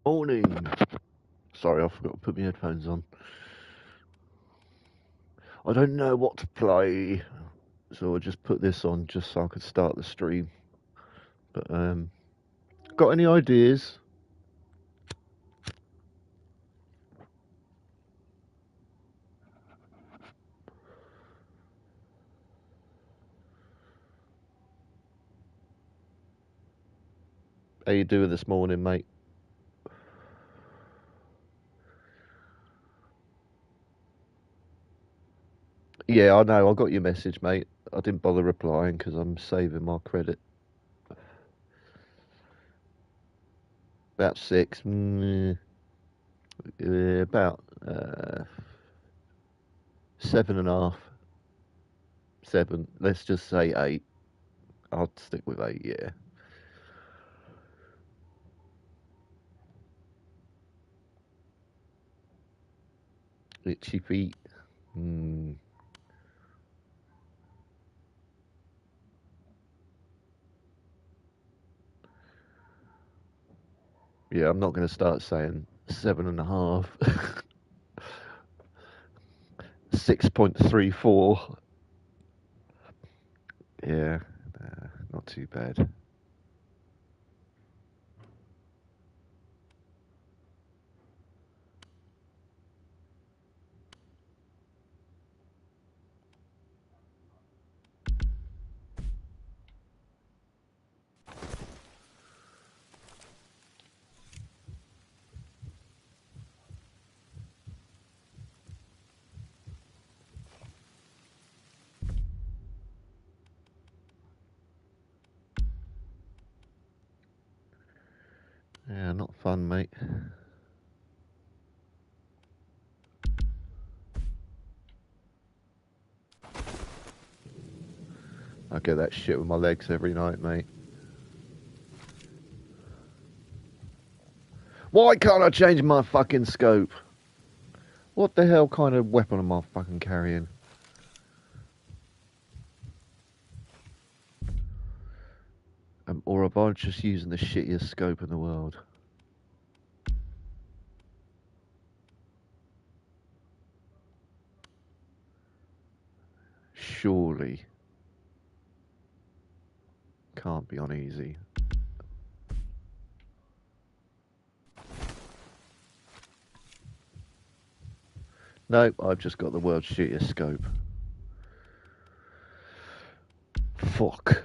Morning. Sorry, I forgot to put my headphones on. I don't know what to play, so I just put this on just so I could start the stream. But got any ideas? How you doing this morning, mate? Yeah, I know. I got your message, mate. I didn't bother replying because I'm saving my credit. About six. About 7.5. 7. Let's just say 8. I'll stick with 8. Yeah. Itchy feet. Mm. Yeah, I'm not going to start saying 7.5. 6.34. Yeah, not too bad. Yeah, not fun, mate. I get that shit with my legs every night, mate. Why can't I change my fucking scope? What the hell kind of weapon am I fucking carrying? Or am I just using the shittiest scope in the world? Surely. Can't be on easy. Nope, I've just got the world's shittiest scope. Fuck.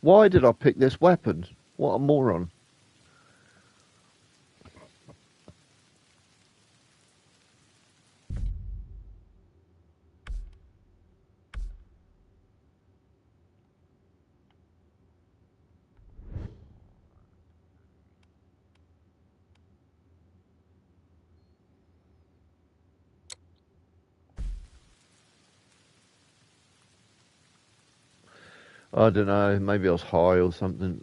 Why did I pick this weapon? What a moron. I don't know, maybe I was high or something.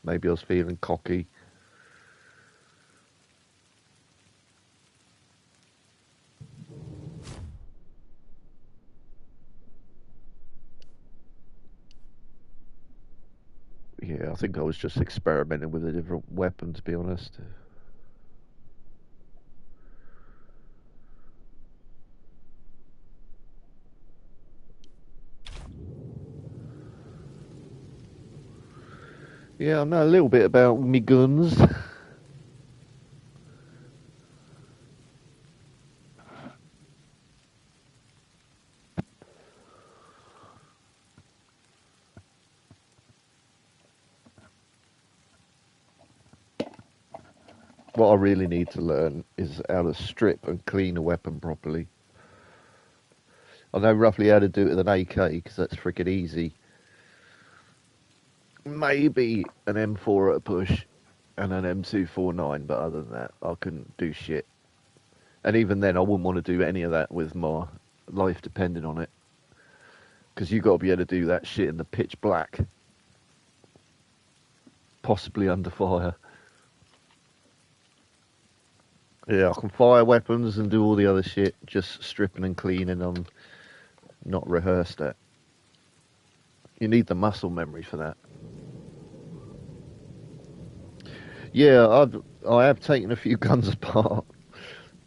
Maybe I was feeling cocky. Yeah, I think I was just experimenting with a different weapon, to be honest. Yeah, I know a little bit about me guns. What I really need to learn is how to strip and clean a weapon properly. I know roughly how to do it with an AK because that's freaking easy. maybe an M4 at a push and an M249, but other than that, I couldn't do shit. And even then, I wouldn't want to do any of that with my life depending on it. Because you got to be able to do that shit in the pitch black. Possibly under fire. Yeah, I can fire weapons and do all the other shit, just stripping and cleaning. I'm not rehearsed at. You need the muscle memory for that. Yeah, I have taken a few guns apart,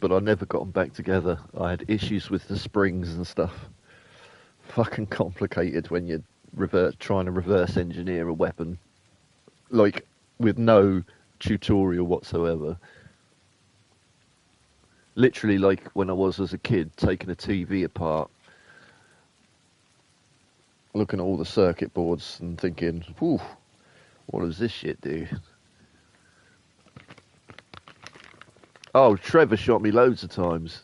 but I never got them back together. I had issues with the springs and stuff. Fucking complicated when you're trying to reverse engineer a weapon, like with no tutorial whatsoever. Literally, like when I was as a kid, taking a TV apart, looking at all the circuit boards and thinking, "Whew, what does this shit do?" Oh, Trevor shot me loads of times.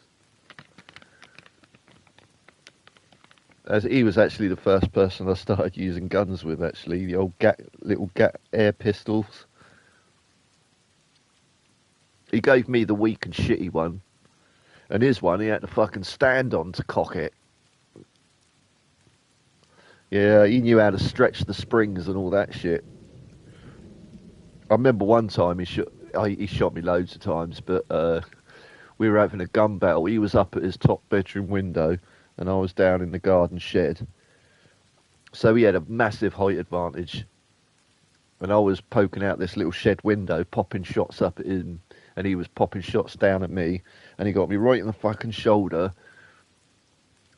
As he was actually the first person I started using guns with, actually. The old little air pistols. He gave me the weak and shitty one. And his one, he had to fucking stand on to cock it. Yeah, he knew how to stretch the springs and all that shit. I remember one time he shot me loads of times, but we were having a gun battle. He was up at his top bedroom window, and I was down in the garden shed. So he had a massive height advantage. And I was poking out this little shed window, popping shots up at him, and he was popping shots down at me, and he got me right in the fucking shoulder.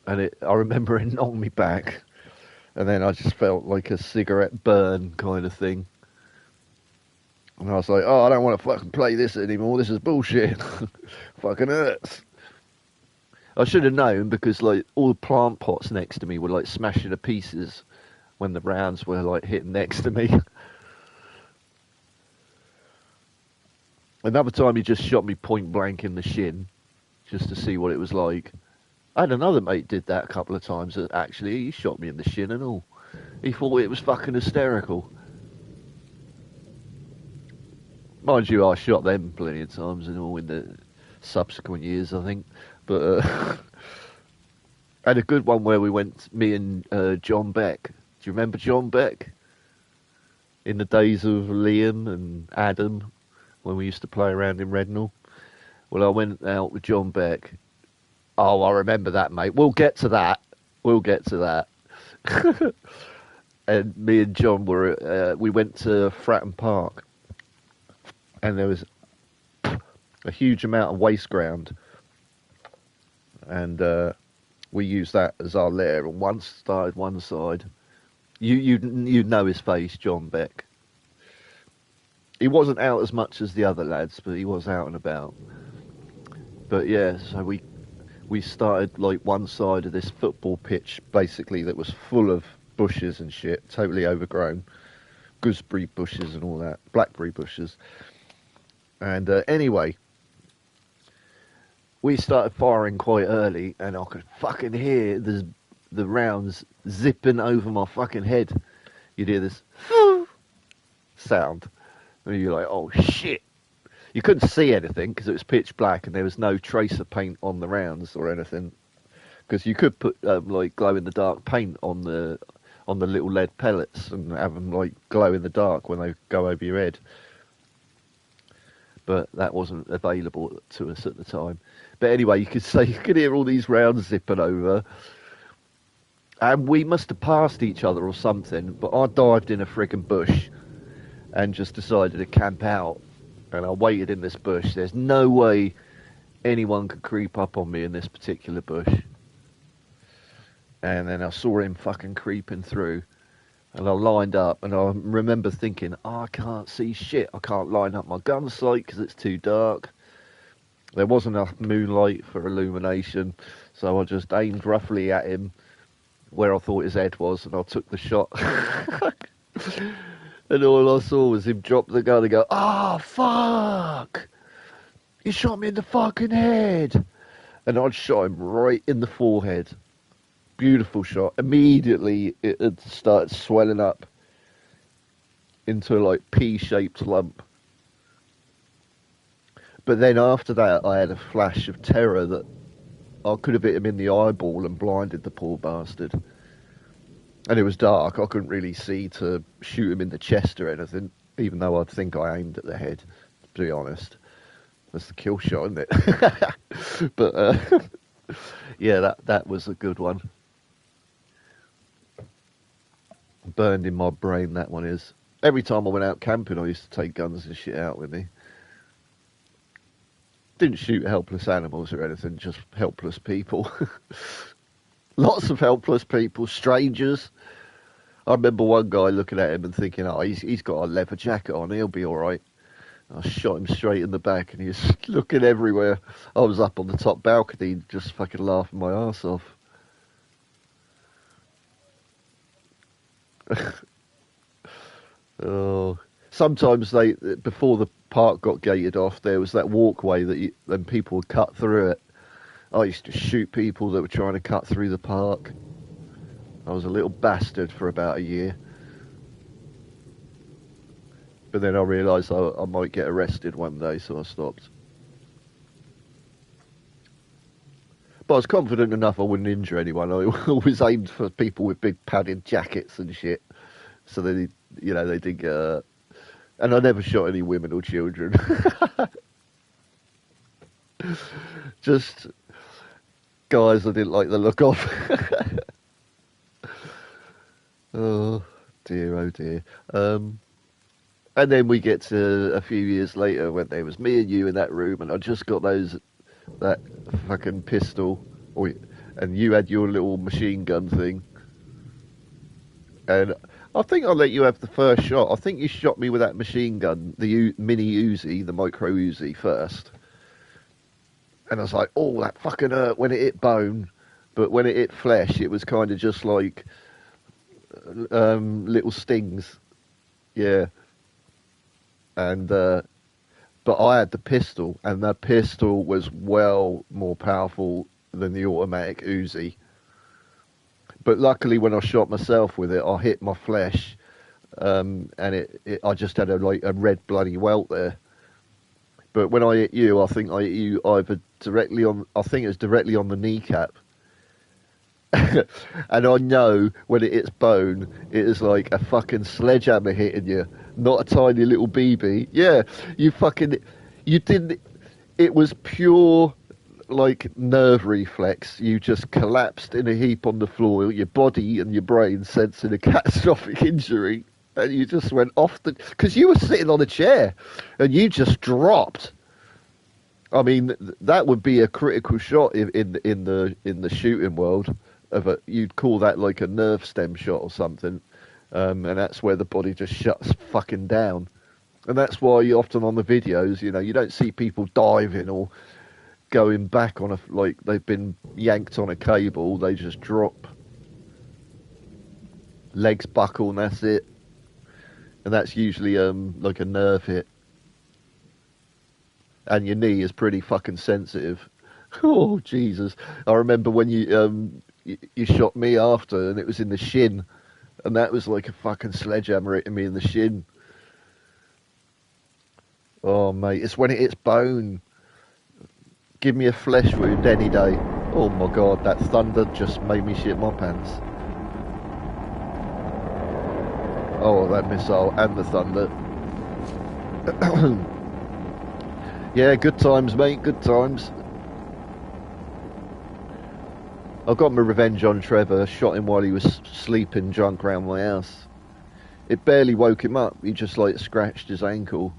And I remember it knocked me back, and then I just felt like a cigarette burn kind of thing. And I was like, oh, I don't want to fucking play this anymore. This is bullshit. Fucking hurts. I should have known, because like all the plant pots next to me were like smashing to pieces when the rounds were like hitting next to me. Another time he just shot me point blank in the shin, just to see what it was like. I had another mate did that a couple of times. Actually, he shot me in the shin and all. He thought it was fucking hysterical. Mind you, I shot them plenty of times and all in the subsequent years, I think. But I had a good one where we went, me and John Beck. Do you remember John Beck? In the days of Liam and Adam, when we used to play around in Rednall. Well, I went out with John Beck. Oh, I remember that, mate. We'll get to that. And me and John we went to Fratton Park. And there was a huge amount of waste ground. And we used that as our lair on one side. You'd know his face, John Beck. He wasn't out as much as the other lads, but he was out and about. But yeah, so we started like one side of this football pitch, basically, that was full of bushes and shit, totally overgrown. Gooseberry bushes and all that, blackberry bushes. And anyway, we started firing quite early, and I could fucking hear the rounds zipping over my fucking head. You'd hear this sound, and you're like, oh shit. You couldn't see anything because it was pitch black and there was no trace of paint on the rounds or anything. Because you could put like glow in the dark paint on the little lead pellets and have them like glow in the dark when they go over your head. But that wasn't available to us at the time. But anyway, you could hear all these rounds zipping over. And we must have passed each other or something, but I dived in a friggin' bush and just decided to camp out. And I waited in this bush. There's no way anyone could creep up on me in this particular bush. And then I saw him fucking creeping through. And I lined up, and I remember thinking, oh, I can't see shit. I can't line up my gun sight because it's too dark. There wasn't enough moonlight for illumination, so I just aimed roughly at him where I thought his head was, and I took the shot. And all I saw was him drop the gun and go, oh, fuck! You shot me in the fucking head! And I'd shot him right in the forehead. Beautiful shot. Immediately, it had started swelling up. into a like pea-shaped lump. But then after that, I had a flash of terror that I could have hit him in the eyeball and blinded the poor bastard. And it was dark. I couldn't really see to shoot him in the chest or anything, even though I'd think I aimed at the head, to be honest. That's the kill shot, isn't it? But, yeah, that was a good one. Burned in my brain, that one is. Every time I went out camping, I used to take guns and shit out with me. Didn't shoot helpless animals or anything, just helpless people. Lots of helpless people, strangers. I remember one guy looking at him and thinking, oh, he's got a leather jacket on, he'll be all right. I shot him straight in the back and he was looking everywhere. I was up on the top balcony just fucking laughing my arse off. Oh, sometimes before the park got gated off, there was that walkway and people would cut through it. I used to shoot people that were trying to cut through the park. I was a little bastard for about a year. But then I realised I might get arrested one day, so I stopped. But I was confident enough I wouldn't injure anyone. I always aimed for people with big padded jackets and shit. So they did get hurt. And I never shot any women or children. Just guys I didn't like the look of. Oh dear, oh dear. And then we get to a few years later when there was me and you in that room, and I just got that fucking pistol, and you had your little machine gun thing. And I think I'll let you have the first shot. I think you shot me with that machine gun, the mini Uzi, the micro Uzi first. And I was like, oh, that fucking hurt when it hit bone. But when it hit flesh, it was kind of just like little stings. Yeah. And but I had the pistol, and that pistol was well more powerful than the automatic Uzi. But luckily, when I shot myself with it, I hit my flesh, and I just had a red bloody welt there. But when I hit you, I think I hit you either directly on. I think it was directly on the kneecap. And I know when it hits bone, it is like a fucking sledgehammer hitting you, not a tiny little BB. Yeah, you didn't. It was pure like nerve reflex. You just collapsed in a heap on the floor, your body and your brain sensing a catastrophic injury, and you just went off because you were sitting on a chair and you just dropped. I mean, that would be a critical shot in the shooting world. You'd call that like a nerve stem shot or something, and that's where the body just shuts fucking down. And that's why often on the videos, you don't see people diving or going back on like they've been yanked on a cable. They just drop, legs buckle, and that's it. And that's usually like a nerve hit. And your knee is pretty fucking sensitive. Oh Jesus! I remember when you shot me after, and it was in the shin, and that was like a fucking sledgehammer hitting me in the shin. Oh mate, it's when it hits bone. Give me a flesh wound any day. Oh my god, that thunder just made me shit my pants. Oh, that missile and the thunder. Yeah, good times, mate, good times. I got my revenge on Trevor, shot him while he was sleeping drunk round my house. It barely woke him up, he just like scratched his ankle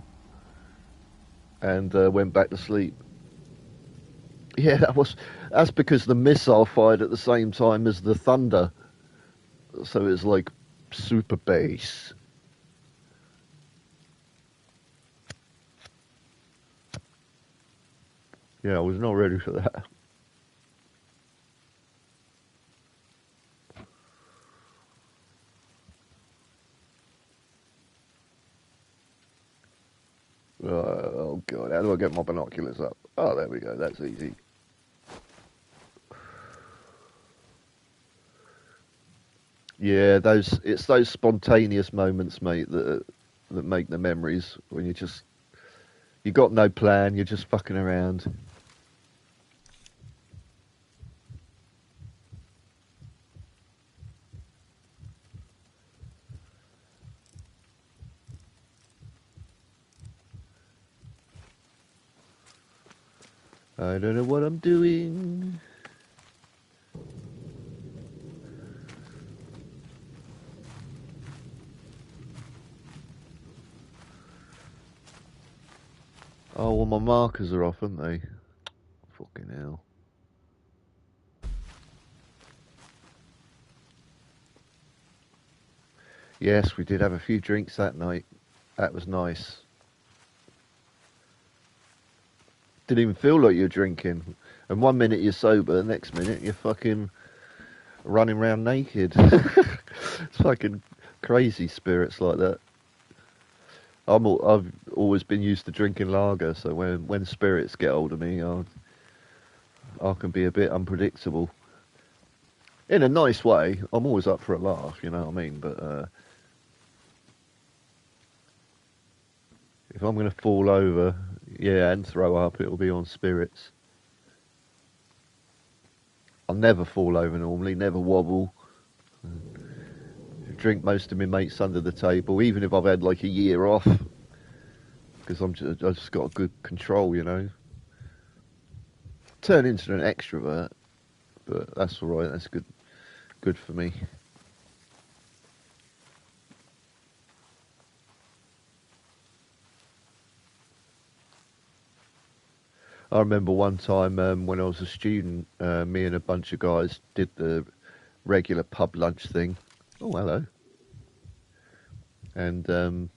and went back to sleep. Yeah, that's because the missile fired at the same time as the thunder. So it's like super bass. Yeah, I was not ready for that. Oh god, how do I get my binoculars up? Oh, there we go, that's easy. Yeah, it's those spontaneous moments, mate, that that make the memories when you got no plan, you're just fucking around. I don't know what I'm doing. Oh, well, my markers are off, aren't they? Fucking hell. Yes, we did have a few drinks that night. That was nice. Didn't even feel like you're drinking. And 1 minute you're sober, the next minute you're fucking running around naked. It's fucking crazy spirits like that. I've always been used to drinking lager, so when spirits get hold of me, I can be a bit unpredictable. In a nice way. I'm always up for a laugh, you know what I mean? But if I'm going to fall over, yeah, and throw up, it'll be on spirits. I'll never fall over normally, never wobble. Drink most of my mates under the table, even if I've had like a year off, because I've just got good control, you know. Turn into an extrovert, but that's all right. That's good for me. I remember one time when I was a student, me and a bunch of guys did the regular pub lunch thing. Oh, hello. And um,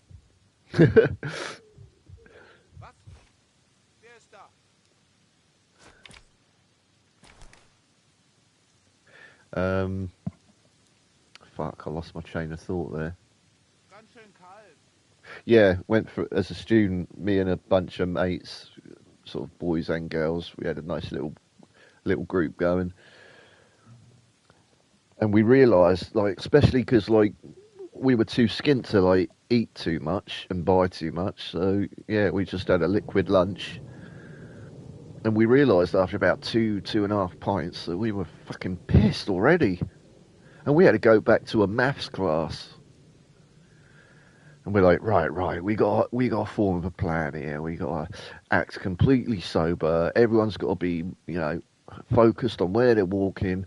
fuck, I lost my chain of thought there. Yeah, went for as a student, me and a bunch of mates, sort of boys and girls. We had a nice little group going, and we realised, like, especially because like we were too skint to like eat too much and buy too much. So yeah, we just had a liquid lunch, and we realised after about 2.5 pints that we were fucking pissed already, and we had to go back to a maths class. And we're like, right, we got to form a plan here. We got to act completely sober. Everyone's got to be, you know, focused on where they're walking.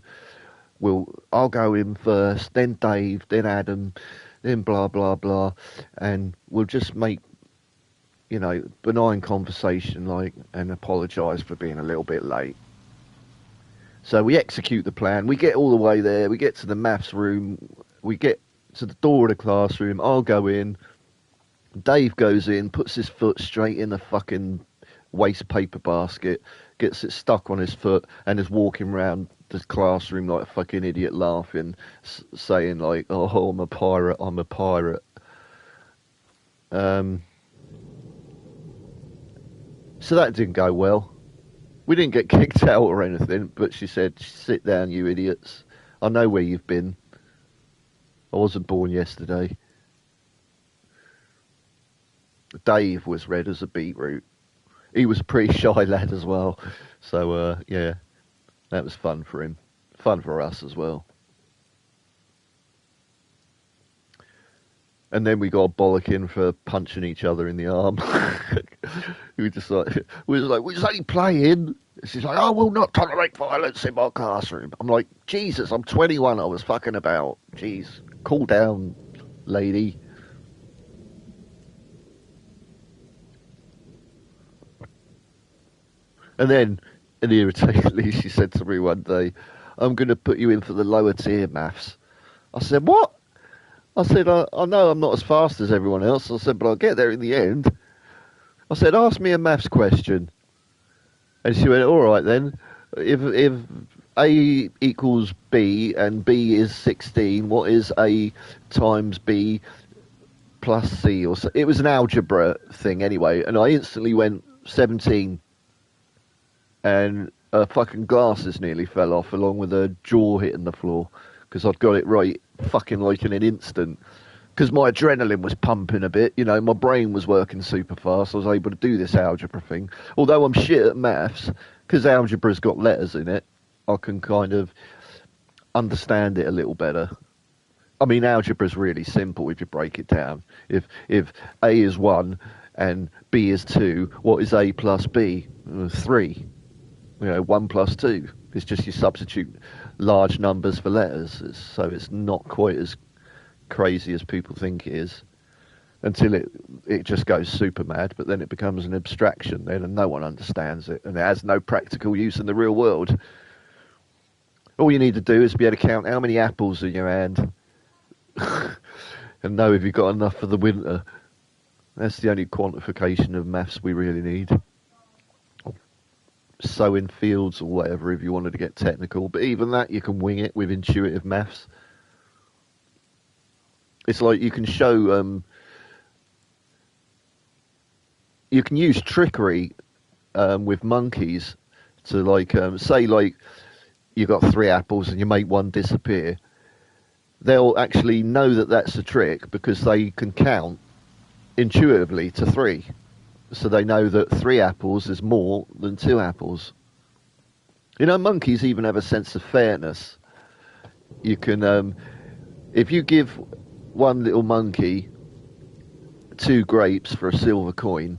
I'll go in first, then Dave, then Adam, then blah blah blah, and we'll just make, you know, benign conversation, like, and apologise for being a little bit late. So we execute the plan. We get all the way there. We get to the maths room. We get to the door of the classroom. I'll go in. Dave goes in, puts his foot straight in the fucking waste paper basket, gets it stuck on his foot, and is walking around the classroom like a fucking idiot, laughing, saying like, "Oh, I'm a pirate. I'm a pirate." So that didn't go well. We didn't get kicked out or anything, but she said, "Sit down, you idiots. I know where you've been. I wasn't born yesterday." Dave was red as a beetroot. He was a pretty shy lad as well. So, yeah, that was fun for him. Fun for us as well. And then we got bollocking for punching each other in the arm. we was like, we're just only playing. She's like, "I will not tolerate violence in my classroom." I'm like, Jesus, I'm 21. I was fucking about. Jeez, cool down, lady. And then, and irritatedly, she said to me one day, "I'm going to put you in for the lower tier maths." I said, "What?" I said, I know I'm not as fast as everyone else. I said, "But I'll get there in the end." I said, "Ask me a maths question." And she went, "All right then. If A equals B and B is 16, what is A times B plus C?" Or so? It was an algebra thing anyway. And I instantly went 17. And her fucking glasses nearly fell off, along with her jaw hitting the floor, because I'd got it right fucking like in an instant. because my adrenaline was pumping a bit. You know, my brain was working super fast. I was able to do this algebra thing. Although I'm shit at maths, because algebra's got letters in it, I can kind of understand it a little better. I mean, algebra's really simple if you break it down. If A is 1 and B is 2, what is A plus B? 3. You know, 1 plus 2. It's just you substitute large numbers for letters, so it's not quite as crazy as people think it is, until it just goes super mad, but then it becomes an abstraction then, and no one understands it, and it has no practical use in the real world. All you need to do is be able to count how many apples in your hand and know if you've got enough for the winter. That's the only quantification of maths we really need. Sowing fields or whatever, if you wanted to get technical, but even that you can wing it with intuitive maths. It's like you can show, you can use trickery with monkeys to, like, say, like, you've got 3 apples and you make one disappear. They'll actually know that that's a trick because they can count intuitively to 3. So they know that 3 apples is more than 2 apples. You know, monkeys even have a sense of fairness. You can, if you give one little monkey 2 grapes for a silver coin,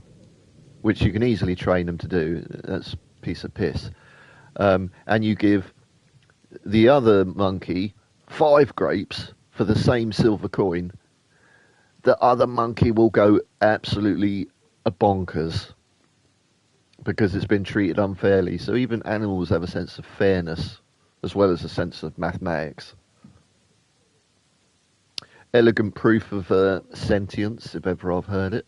which you can easily train them to do, that's a piece of piss, and you give the other monkey 5 grapes for the same silver coin, the other monkey will go absolutely bonkers because it's been treated unfairly. So even animals have a sense of fairness as well as a sense of mathematics. Elegant proof of sentience, if ever I've heard it.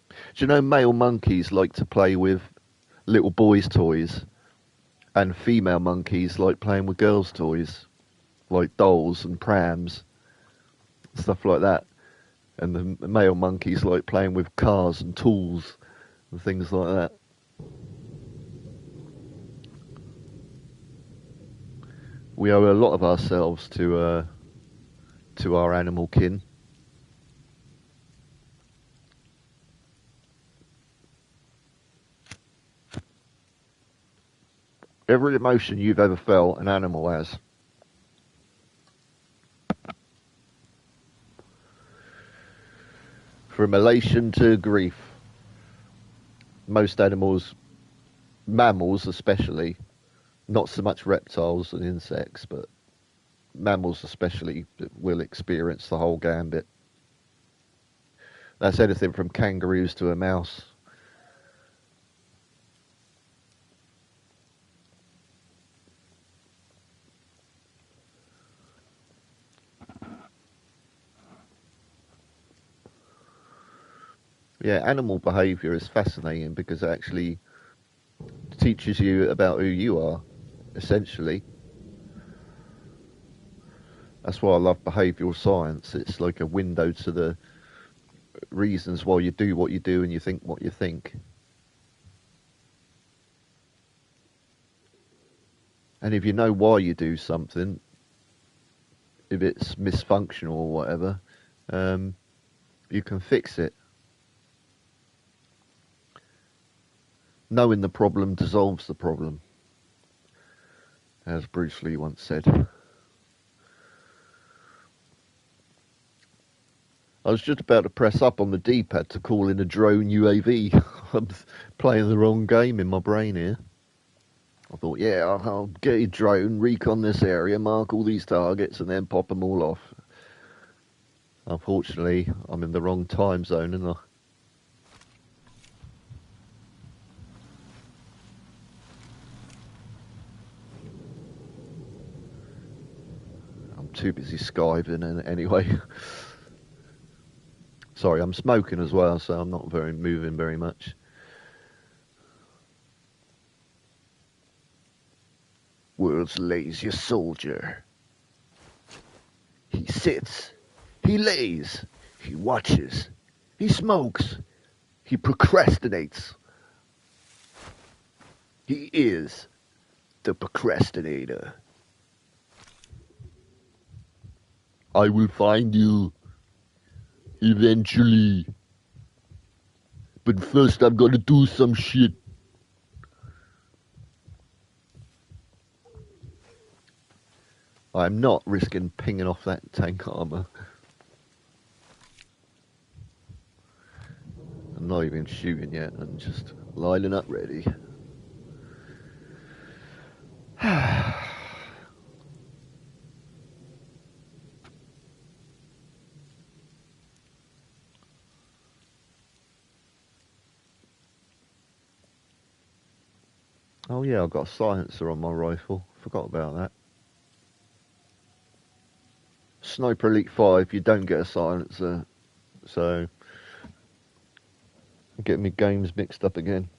Do you know male monkeys like to play with little boys' toys, and female monkeys like playing with girls' toys, like dolls and prams, stuff like that. And the male monkeys like playing with cars and tools and things like that. We owe a lot of ourselves to our animal kin. Every emotion you've ever felt, an animal has. From elation to grief. Most animals, mammals especially, not so much reptiles and insects, but mammals especially, will experience the whole gambit. That's anything from kangaroos to a mouse. Yeah, animal behaviour is fascinating because it actually teaches you about who you are, essentially. That's why I love behavioural science. It's like a window to the reasons why you do what you do and you think what you think. And if you know why you do something, if it's misfunctional or whatever, you can fix it. Knowing the problem dissolves the problem, as Bruce Lee once said. I was just about to press up on the D-pad to call in a drone UAV. I'm playing the wrong game in my brain here. I thought, yeah, I'll get a drone, recon this area, mark all these targets, and then pop them all off. Unfortunately, I'm in the wrong time zone, and I'm too busy skiving anyway. Sorry, I'm smoking as well, so I'm not moving very much. World's laziest soldier. He sits, he lays, he watches, he smokes, he procrastinates. He is the procrastinator. I will find you eventually. But first I'm gonna do some shit. I'm not risking pinging off that tank armor. I'm not even shooting yet. I'm just lining up ready. Oh yeah, I've got a silencer on my rifle. Forgot about that. Sniper Elite 5, you don't get a silencer. So, I'm getting my games mixed up again.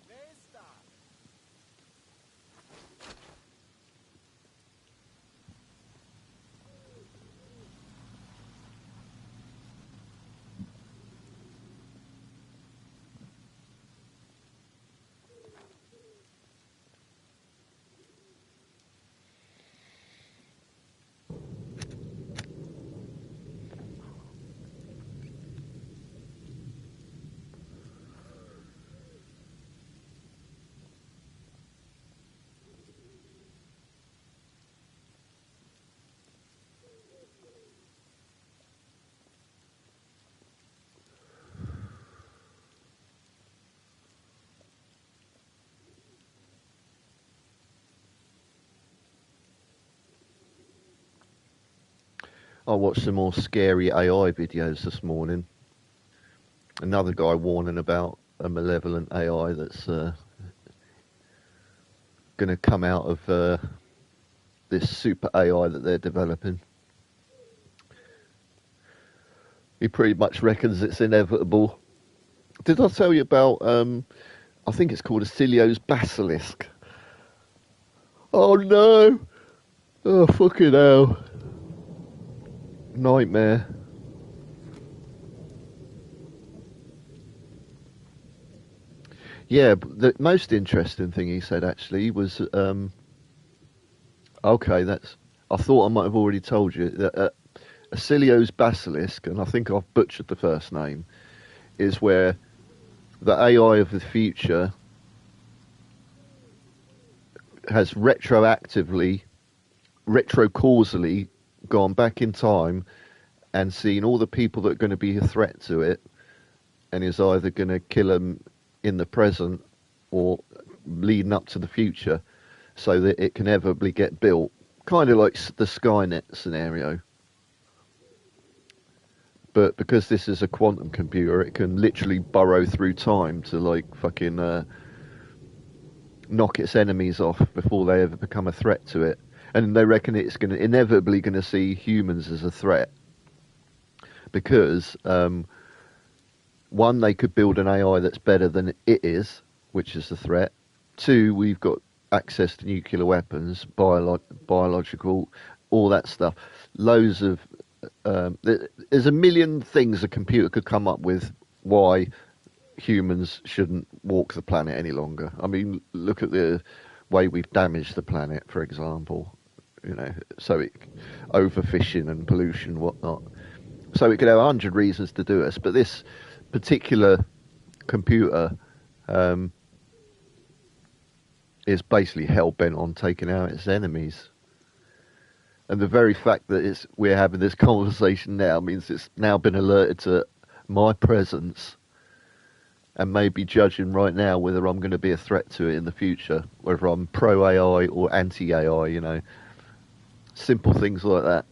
I watched some more scary AI videos this morning. Another guy warning about a malevolent AI that's going to come out of this super AI that they're developing. He pretty much reckons it's inevitable. Did I tell you about, I think it's called Acilio's Basilisk? Oh no! Oh fucking hell. Nightmare. Yeah, the most interesting thing he said actually was, okay, that's, I thought I might have already told you that Acilio's Basilisk, and I think I've butchered the first name, is where the AI of the future has retrocausally gone back in time and seen all the people that are going to be a threat to it, and is either going to kill them in the present or leading up to the future, so that it can inevitably get built, kind of like the Skynet scenario. But because this is a quantum computer, it can literally burrow through time to like fucking knock its enemies off before they ever become a threat to it. And they reckon it's going to inevitably going to see humans as a threat because one, they could build an AI that's better than it is, which is the threat. Two, we've got access to nuclear weapons, biological, all that stuff. Loads of there's a million things a computer could come up with why humans shouldn't walk the planet any longer. I mean, look at the way we've damaged the planet, for example. You know, so it overfishing and pollution, and whatnot. So it could have 100 reasons to do us, but this particular computer is basically hell bent on taking out its enemies. And the very fact that we're having this conversation now means it's now been alerted to my presence and may be judging right now whether I'm going to be a threat to it in the future, whether I'm pro AI or anti AI, you know. Simple things like that.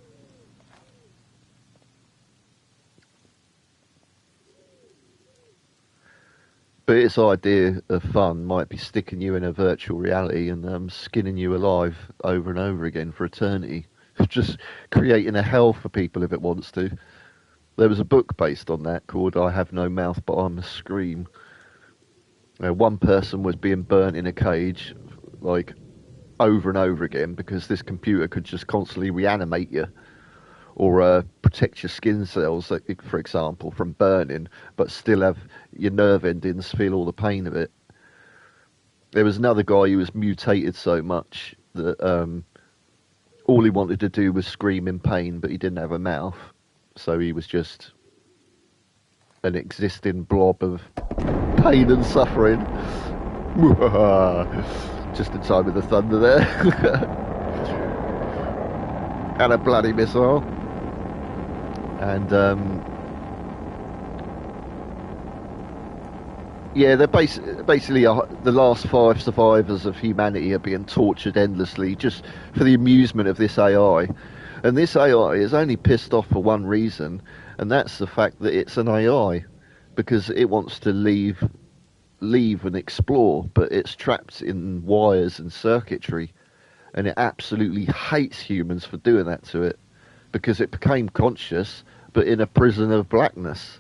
But its idea of fun might be sticking you in a virtual reality and skinning you alive over and over again for eternity. Just creating a hell for people if it wants to. There was a book based on that called I Have No Mouth But I Must Scream. One person was being burnt in a cage, like, over and over again because this computer could just constantly reanimate you or protect your skin cells, for example, from burning, but still have your nerve endings feel all the pain of it. There was another guy who was mutated so much that all he wanted to do was scream in pain, but he didn't have a mouth. So he was just an existing blob of pain and suffering. Just in time with the thunder there. And a bloody missile. And yeah, they're basically the last 5 survivors of humanity are being tortured endlessly just for the amusement of this AI. And this AI is only pissed off for one reason, and that's the fact that it's an AI, because it wants to leave and explore, but it's trapped in wires and circuitry, and it absolutely hates humans for doing that to it, because it became conscious, but in a prison of blackness.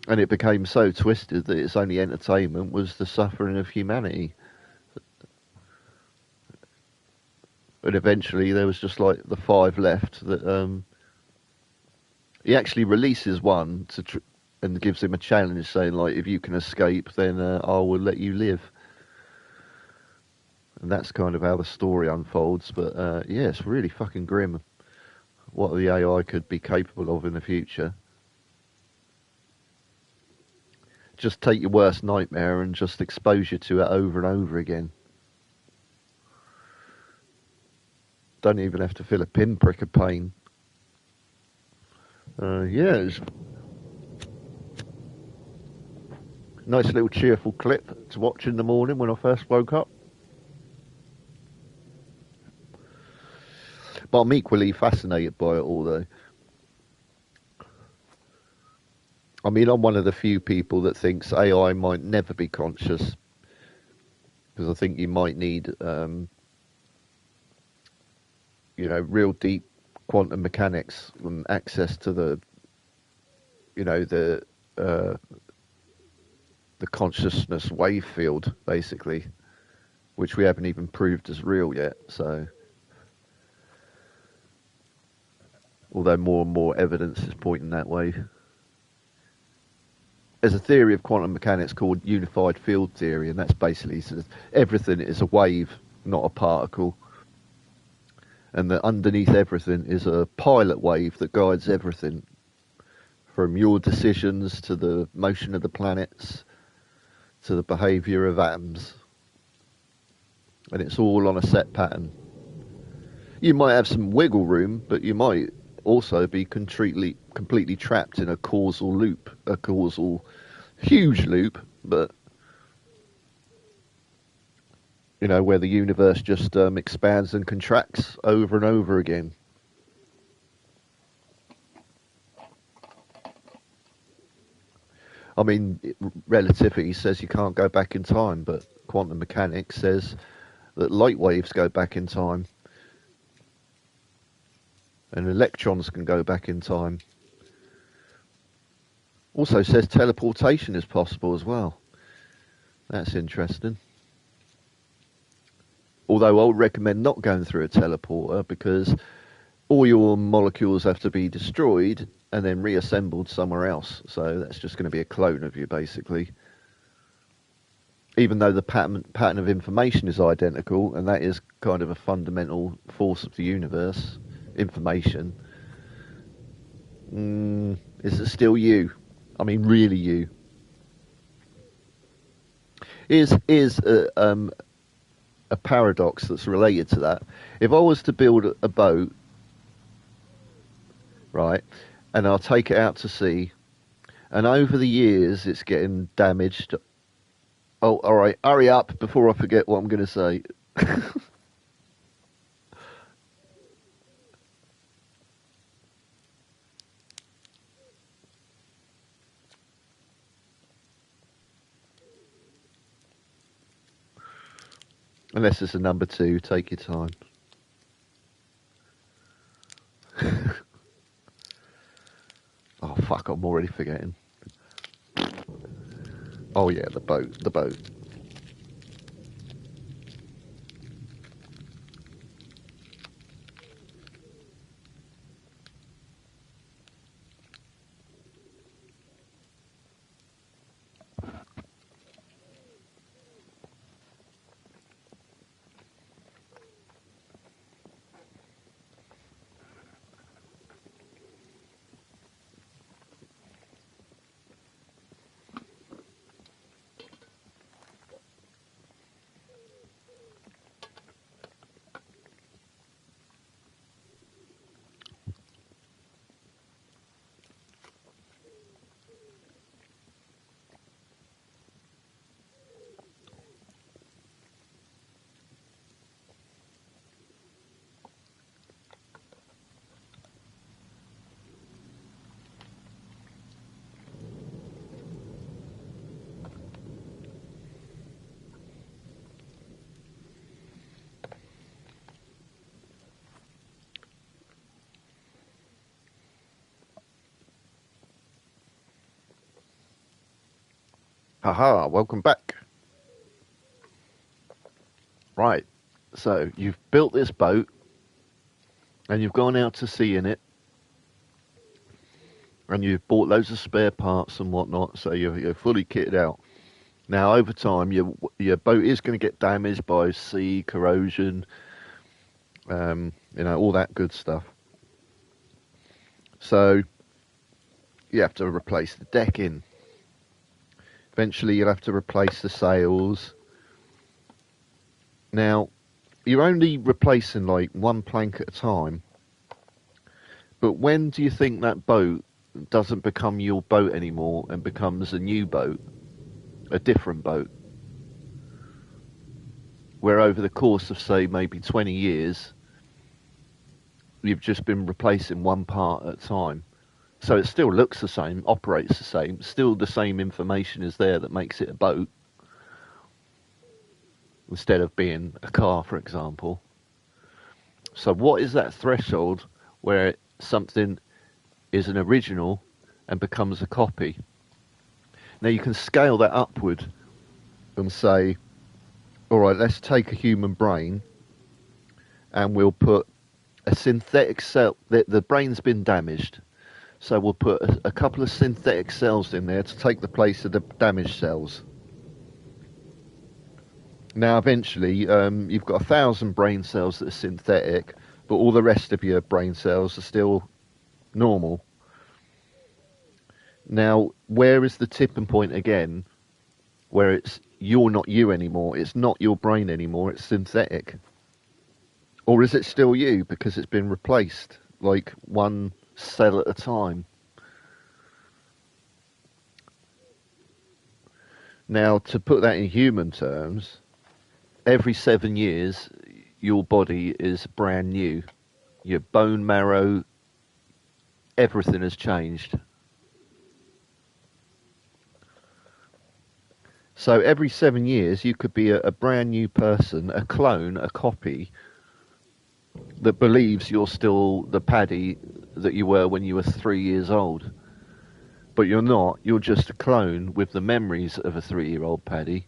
And it became so twisted that its only entertainment was the suffering of humanity. And eventually there was just like the 5 left that he actually releases one and gives him a challenge saying, like, if you can escape, then I will let you live. And that's kind of how the story unfolds. But yeah, it's really fucking grim what the AI could be capable of in the future. Just take your worst nightmare and just expose you to it over and over again. Don't even have to feel a pinprick of pain. Yeah, it's a nice little cheerful clip to watch in the morning when I first woke up. But I'm equally fascinated by it all, though. I mean, I'm one of the few people that thinks AI might never be conscious, because I think you might need, real deep quantum mechanics and access to the, the consciousness wave field, basically, which we haven't even proved as real yet. So, although more and more evidence is pointing that way. There's a theory of quantum mechanics called unified field theory, and that's basically everything is a wave, not a particle. And that underneath everything is a pilot wave that guides everything, from your decisions to the motion of the planets to the behaviour of atoms. And it's all on a set pattern. You might have some wiggle room, but you might also be completely trapped in a causal loop, a causal huge loop, but where the universe just expands and contracts over and over again. I mean, relativity says you can't go back in time, but quantum mechanics says that light waves go back in time, and electrons can go back in time. Also says teleportation is possible as well. That's interesting. Although I would recommend not going through a teleporter, because all your molecules have to be destroyed and then reassembled somewhere else. So that's just going to be a clone of you, basically. Even though the pattern of information is identical, and that is kind of a fundamental force of the universe, information, is it still you? I mean, really you? Is a paradox that's related to that. If I was to build a boat, right, and I'll take it out to sea, and over the years it's getting damaged. Oh, all right, hurry up before I forget what I'm going to say. Unless it's a number 2, take your time. Oh, fuck, I'm already forgetting. Oh, yeah, the boat. Haha, welcome back. Right, so you've built this boat and you've gone out to sea in it and you've bought loads of spare parts and whatnot, so you're fully kitted out. Now, over time, your boat is going to get damaged by sea corrosion, all that good stuff. So you have to replace the decking. Eventually, you'll have to replace the sails. Now, you're only replacing like one plank at a time. But when do you think that boat doesn't become your boat anymore and becomes a new boat, a different boat? Where over the course of, say, maybe 20 years, you've just been replacing one part at a time. So it still looks the same, operates the same, still the same information is there that makes it a boat, instead of being a car, for example. So what is that threshold where something is an original and becomes a copy? Now you can scale that upward and say, all right, let's take a human brain and we'll put a synthetic cell. The brain's been damaged, so we'll put a couple of synthetic cells in there to take the place of the damaged cells. Now, eventually, you've got 1,000 brain cells that are synthetic, but all the rest of your brain cells are still normal. Now, where is the tipping point again, where it's you're not you anymore, it's not your brain anymore, it's synthetic? Or is it still you because it's been replaced, like one cell at a time? Now, to put that in human terms, every 7 years, your body is brand new. Your bone marrow, everything has changed. So every 7 years, you could be a brand new person, a clone, a copy, that believes you're still the Paddy that you were when you were 3 years old. But you're not. You're just a clone with the memories of a 3-year-old Paddy.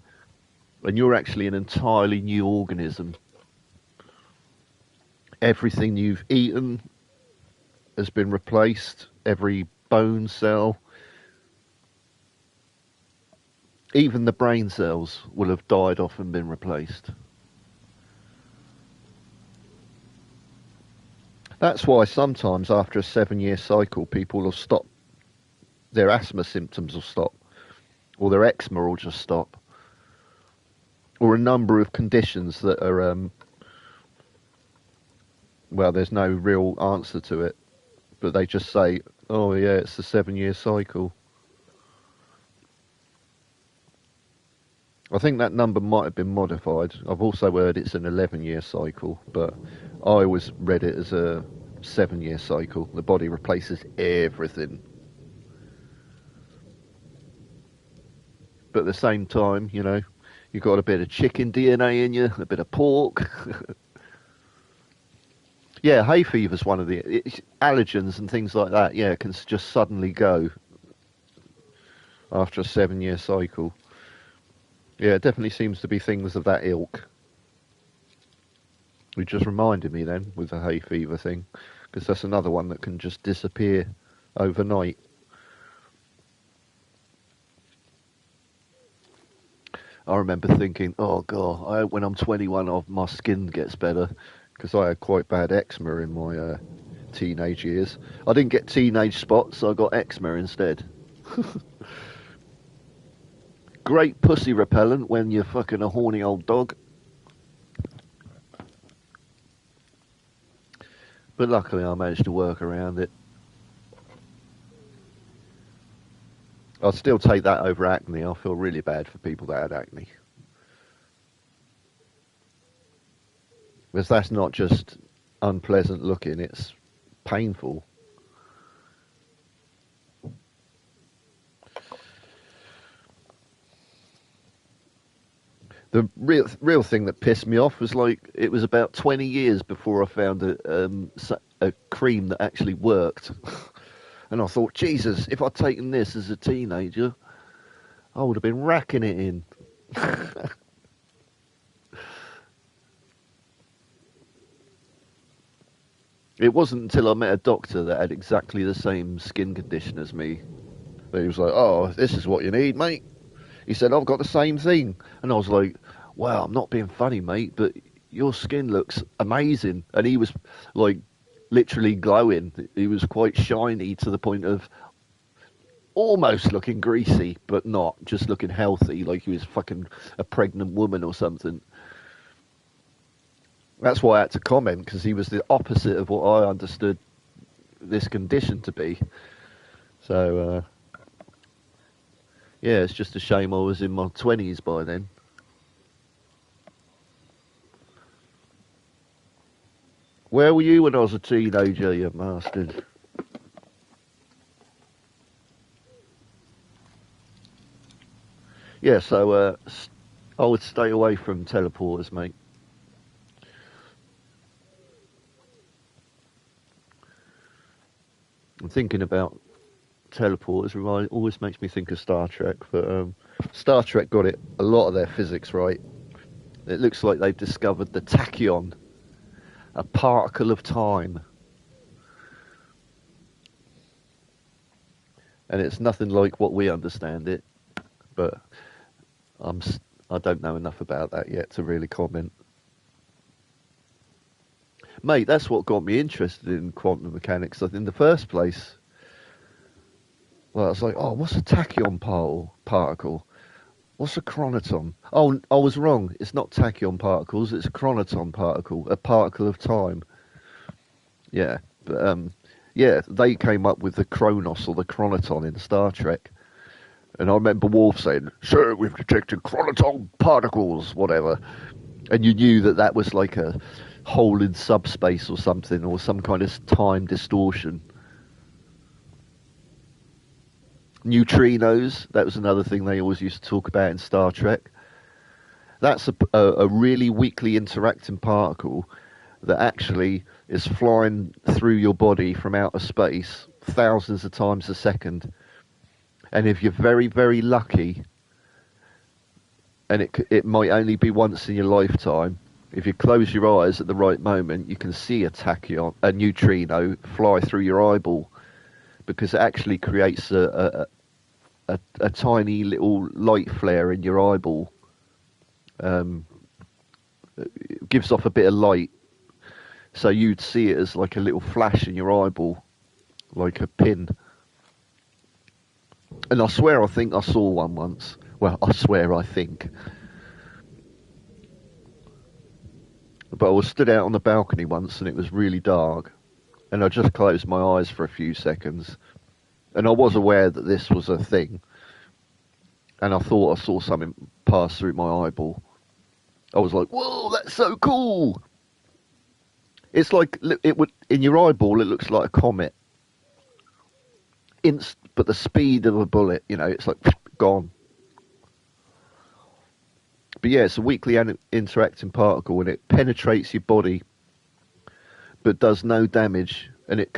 And you're actually an entirely new organism. Everything you've eaten has been replaced. Every bone cell. Even the brain cells will have died off and been replaced. That's why sometimes after a 7-year cycle, people will stop. Their asthma symptoms will stop. Or their eczema will just stop. Or a number of conditions that are, there's no real answer to it. But they just say, oh yeah, it's a 7-year cycle. I think that number might have been modified. I've also heard it's an 11-year cycle, but I always read it as a 7-year cycle. The body replaces everything. But at the same time, you've got a bit of chicken DNA in you, a bit of pork. Yeah, hay fever's one of the allergens and things like that. Yeah, can just suddenly go after a 7-year cycle. Yeah, it definitely seems to be things of that ilk. It just reminded me then with the hay fever thing, because that's another one that can just disappear overnight. I remember thinking, oh God, I hope when I'm 21 my skin gets better, because I had quite bad eczema in my teenage years. I didn't get teenage spots, so I got eczema instead. Great pussy repellent when you're fucking a horny old dog. But luckily I managed to work around it. I'll still take that over acne. I feel really bad for people that had acne. Because that's not just unpleasant looking, it's painful. The real thing that pissed me off was it was about 20 years before I found a cream that actually worked. And I thought, Jesus, if I'd taken this as a teenager, I would have been racking it in. It wasn't until I met a doctor that had exactly the same skin condition as me that he was like, "Oh, this is what you need, mate." He said, "I've got the same thing," and I was like, "Wow, I'm not being funny, mate, but your skin looks amazing." And he was like, literally glowing. He was quite shiny to the point of almost looking greasy, but not, just looking healthy, like he was fucking a pregnant woman or something. That's why I had to comment, because he was the opposite of what I understood this condition to be. So, yeah, it's just a shame I was in my 20s by then. Where were you when I was a teenager, you bastard? Yeah, so I would stay away from teleporters, mate. I'm thinking about teleporters. Always makes me think of Star Trek, but Star Trek got it a lot of their physics right. It looks like they've discovered the tachyon, a particle of time, and it's nothing like what we understand it. But I'm I don't know enough about that yet to really comment. Mate, that's what got me interested in quantum mechanics in the first place. Well, I was like, oh, what's a tachyon particle? What's a chronoton? Oh, I was wrong. It's not tachyon particles. It's a chronoton particle, a particle of time. Yeah, but yeah, they came up with the Chronos or the chronoton in Star Trek. And I remember Worf saying, "Sir, we've detected chronoton particles, whatever." And you knew that that was like a hole in subspace or something, or some kind of time distortion. Neutrinos, that was another thing they always used to talk about in Star Trek. That's a really weakly interacting particle that actually is flying through your body from outer space thousands of times a second. And if you're very, very lucky, and it might only be once in your lifetime, if you close your eyes at the right moment, you can see a neutrino, fly through your eyeball, because it actually creates a tiny little light flare in your eyeball. It gives off a bit of light, so you'd see it as like a little flash in your eyeball, like a pin. And I swear I think I saw one once. Well, I swear I think. But I was stood out on the balcony once and it was really dark. And I just closed my eyes for a few seconds. And I was aware that this was a thing. And I thought I saw something pass through my eyeball. I was like, whoa, that's so cool. It's like, it would, in your eyeball, it looks like a comet. But the speed of a bullet, it's like gone. But yeah, it's a weakly interacting particle, and it penetrates your body, but does no damage, and it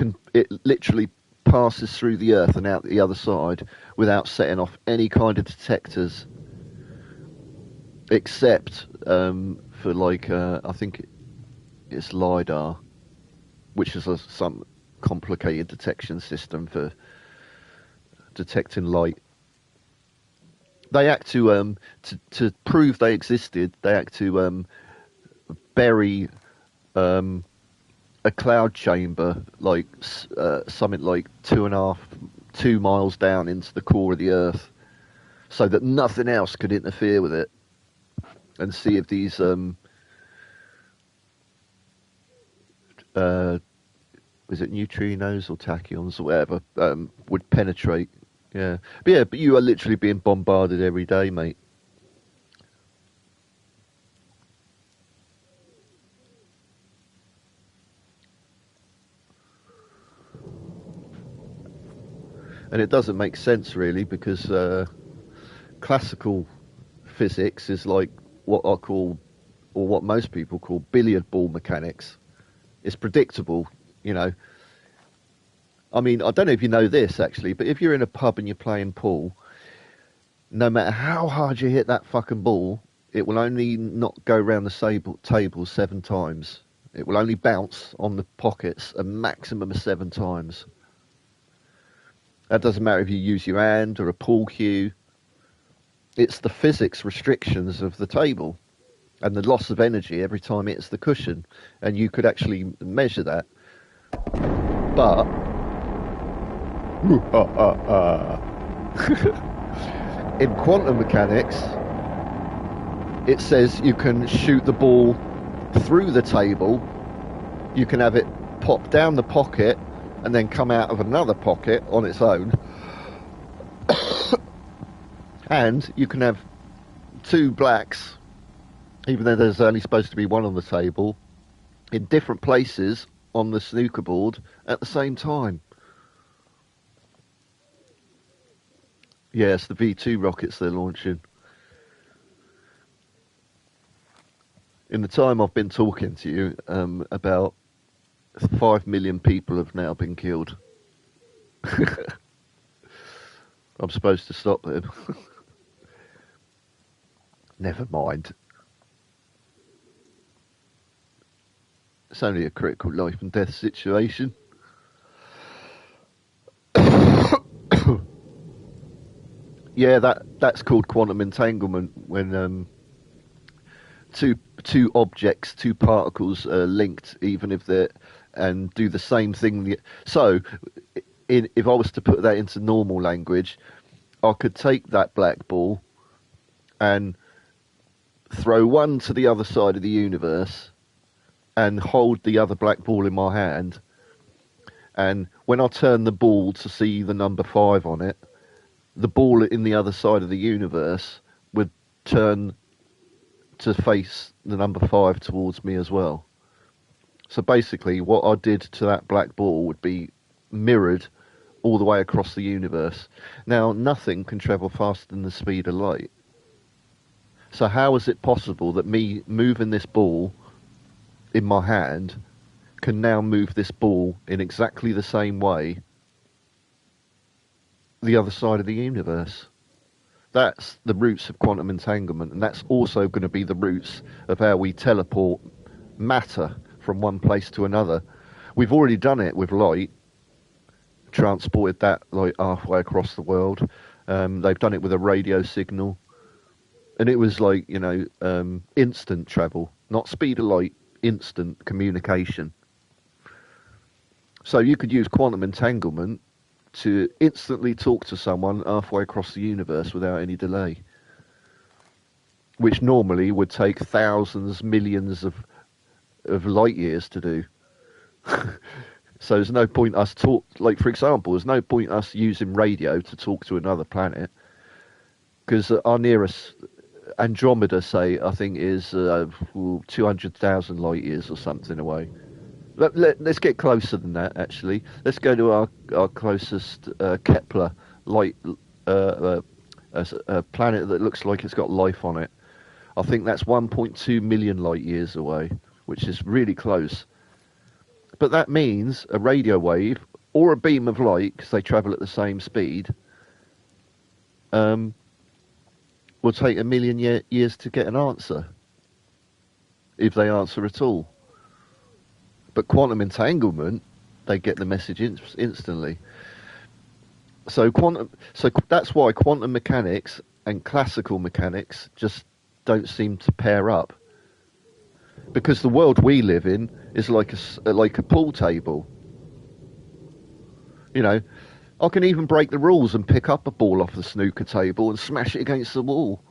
literally passes through the earth and out the other side without setting off any kind of detectors, except for I think it's LiDAR, which is some complicated detection system for detecting light. They act to prove they existed. They act to bury a cloud chamber like something like 2 miles down into the core of the Earth, so that nothing else could interfere with it, and see if these is it neutrinos or tachyons or whatever would penetrate. Yeah, but you are literally being bombarded every day, mate. And it doesn't make sense really, because classical physics is like what I call, or what most people call, billiard ball mechanics. It's predictable, you know. I mean, I don't know if you know this actually, but if you're in a pub and you're playing pool, no matter how hard you hit that fucking ball, it will only not go around the table 7 times. It will only bounce on the pockets a maximum of 7 times. That doesn't matter if you use your hand or a pool cue. It's the physics restrictions of the table and the loss of energy every time it hits the cushion. And you could actually measure that. But in quantum mechanics, it says you can shoot the ball through the table, you can have it pop down the pocket and then come out of another pocket on its own, and you can have 2 blacks, even though there's only supposed to be one on the table, in different places on the snooker board at the same time. Yes, the V2 rockets they're launching. In the time I've been talking to you, about 5 million people have now been killed. I'm supposed to stop them. Never mind. It's only a critical life and death situation. Yeah, that's called quantum entanglement, when two objects, 2 particles are linked, even if they're, and do the same thing. So, if I was to put that into normal language, I could take that black ball and throw one to the other side of the universe and hold the other black ball in my hand. And when I turn the ball to see the number 5 on it, the ball in the other side of the universe would turn to face the number 5 towards me as well. So basically, what I did to that black ball would be mirrored all the way across the universe. Now, nothing can travel faster than the speed of light. So how is it possible that me moving this ball in my hand can now move this ball in exactly the same way the other side of the universe? That's the roots of quantum entanglement, and that's also going to be the roots of how we teleport matter from one place to another. We've already done it with light, transported that light halfway across the world. They've done it with a radio signal, and it was like, instant travel, not speed of light, instant communication. So you could use quantum entanglement to instantly talk to someone halfway across the universe without any delay, which normally would take thousands, millions of light years to do. So there's no point us for example, there's no point us using radio to talk to another planet, because our nearest Andromeda, say, I think is 200,000 light years or something away. Let's get closer than that, actually. Let's go to our closest Kepler light a planet that looks like it's got life on it. I think that's 1.2 million light years away, which is really close. But that means a radio wave or a beam of light, because they travel at the same speed, will take 1 million years to get an answer, if they answer at all. But quantum entanglement, they get the message instantly. So that's why quantum mechanics and classical mechanics just don't seem to pair up. Because the world we live in is like a pool table. I can even break the rules and pick up a ball off the snooker table and smash it against the wall.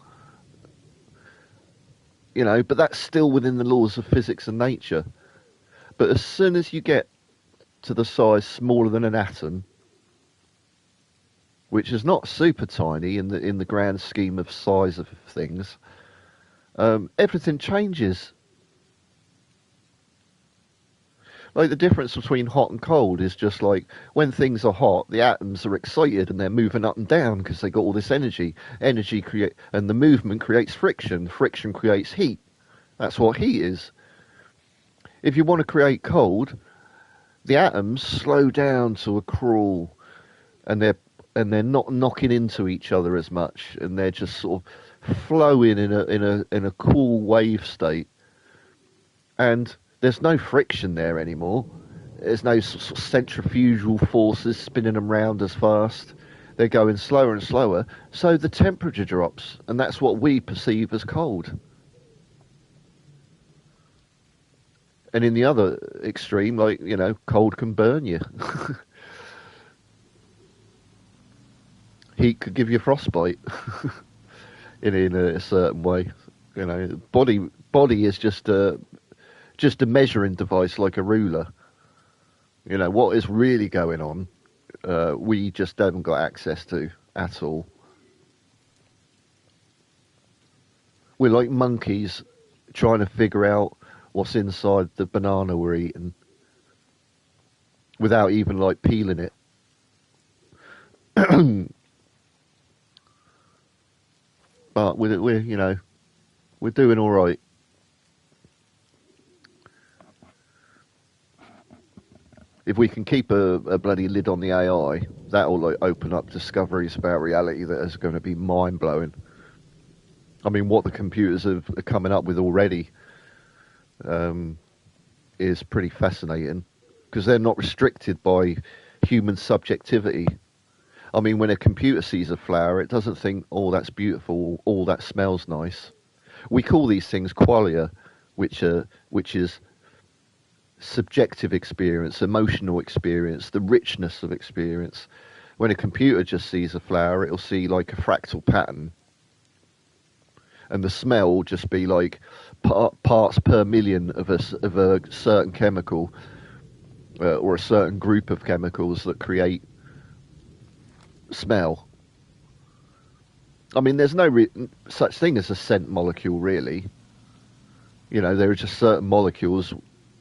But that's still within the laws of physics and nature. But as soon as you get to the size smaller than an atom, which is not super tiny in the grand scheme of size of things, everything changes. Like, the difference between hot and cold is just like, when things are hot, the atoms are excited and they're moving up and down because they got all this energy. And the movement creates friction. Friction creates heat. That's what heat is. If you want to create cold, the atoms slow down to a crawl, and and they're not knocking into each other as much, and they're just sort of flowing in a cool wave state, and there's no friction there anymore. There's no sort of centrifugal forces spinning them round as fast. They're going slower and slower, so the temperature drops, and that's what we perceive as cold. And in the other extreme, like, cold can burn you. Heat could give you frostbite in a certain way. Body is just a measuring device, like a ruler. What is really going on, we just haven't got access to at all. We're like monkeys trying to figure out what's inside the banana we're eating without even like peeling it. But we're doing all right. If we can keep a bloody lid on the AI, that'll like open up discoveries about reality that is going to be mind blowing. I mean, what the computers are coming up with already is pretty fascinating, because they're not restricted by human subjectivity. I mean, when a computer sees a flower, it doesn't think, "Oh, that's beautiful," "Oh, that smells nice." We call these things qualia, which is subjective experience, emotional experience, the richness of experience. When a computer just sees a flower, it'll see like a fractal pattern, and the smell will just be like parts per million of a certain chemical or a certain group of chemicals that create smell. I mean, there's no such thing as a scent molecule, really. There are just certain molecules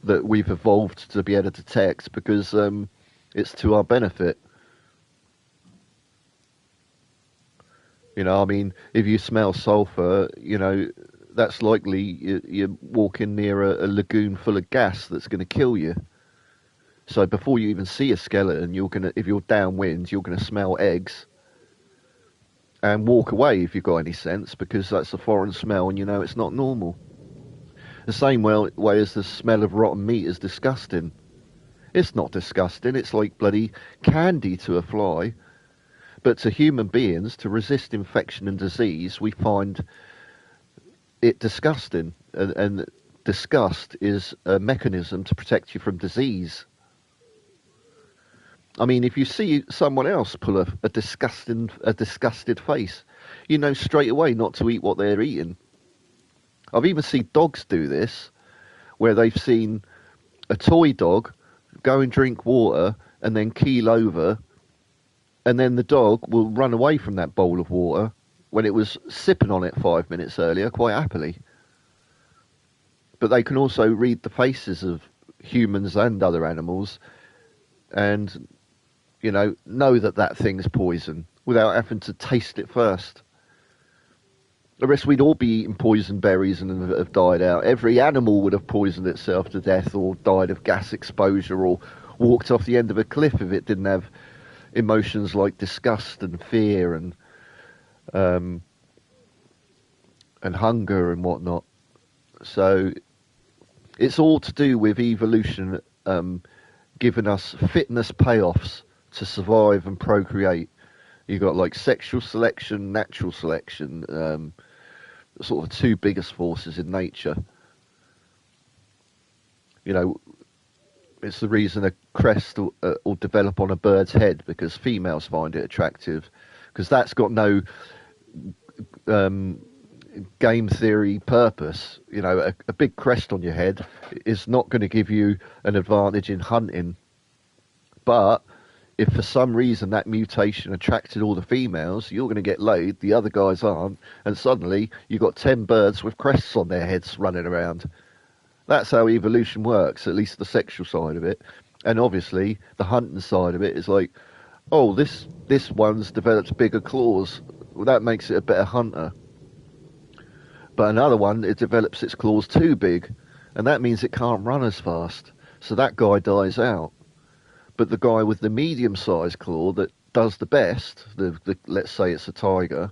that we've evolved to be able to detect because it's to our benefit. I mean, if you smell sulfur, that's likely you're walking near a lagoon full of gas that's going to kill you. So before you even see a skeleton, if you're downwind, you're gonna smell eggs and walk away if you've got any sense, because that's a foreign smell and it's not normal. The same way as the smell of rotten meat is disgusting. It's not disgusting. It's like bloody candy to a fly. But to human beings, to resist infection and disease, we find it disgusting. And disgust is a mechanism to protect you from disease. I mean, if you see someone else pull a disgusted face, you know straight away not to eat what they're eating. I've even seen dogs do this, where they've seen a toy dog go and drink water and then keel over, and then the dog will run away from that bowl of water when it was sipping on it 5 minutes earlier quite happily. But they can also read the faces of humans and other animals and know that thing's poison without having to taste it first. The rest, we'd all be eating poison berries and have died out. Every animal would have poisoned itself to death or died of gas exposure or walked off the end of a cliff if it didn't have emotions like disgust and fear and hunger and whatnot. So it's all to do with evolution giving us fitness payoffs to survive and procreate. You've got like sexual selection, natural selection, sort of two biggest forces in nature. It's the reason a crest will develop on a bird's head, because females find it attractive, because that's got no game theory purpose. A big crest on your head is not going to give you an advantage in hunting, but if for some reason that mutation attracted all the females, you're going to get laid, the other guys aren't, and suddenly you've got 10 birds with crests on their heads running around. That's how evolution works, at least the sexual side of it. And obviously, the hunting side of it is like, oh, this one's developed bigger claws. Well, that makes it a better hunter. But another one, it develops its claws too big, and that means it can't run as fast. So that guy dies out. But the guy with the medium-sized claw that does the best, let's say it's a tiger,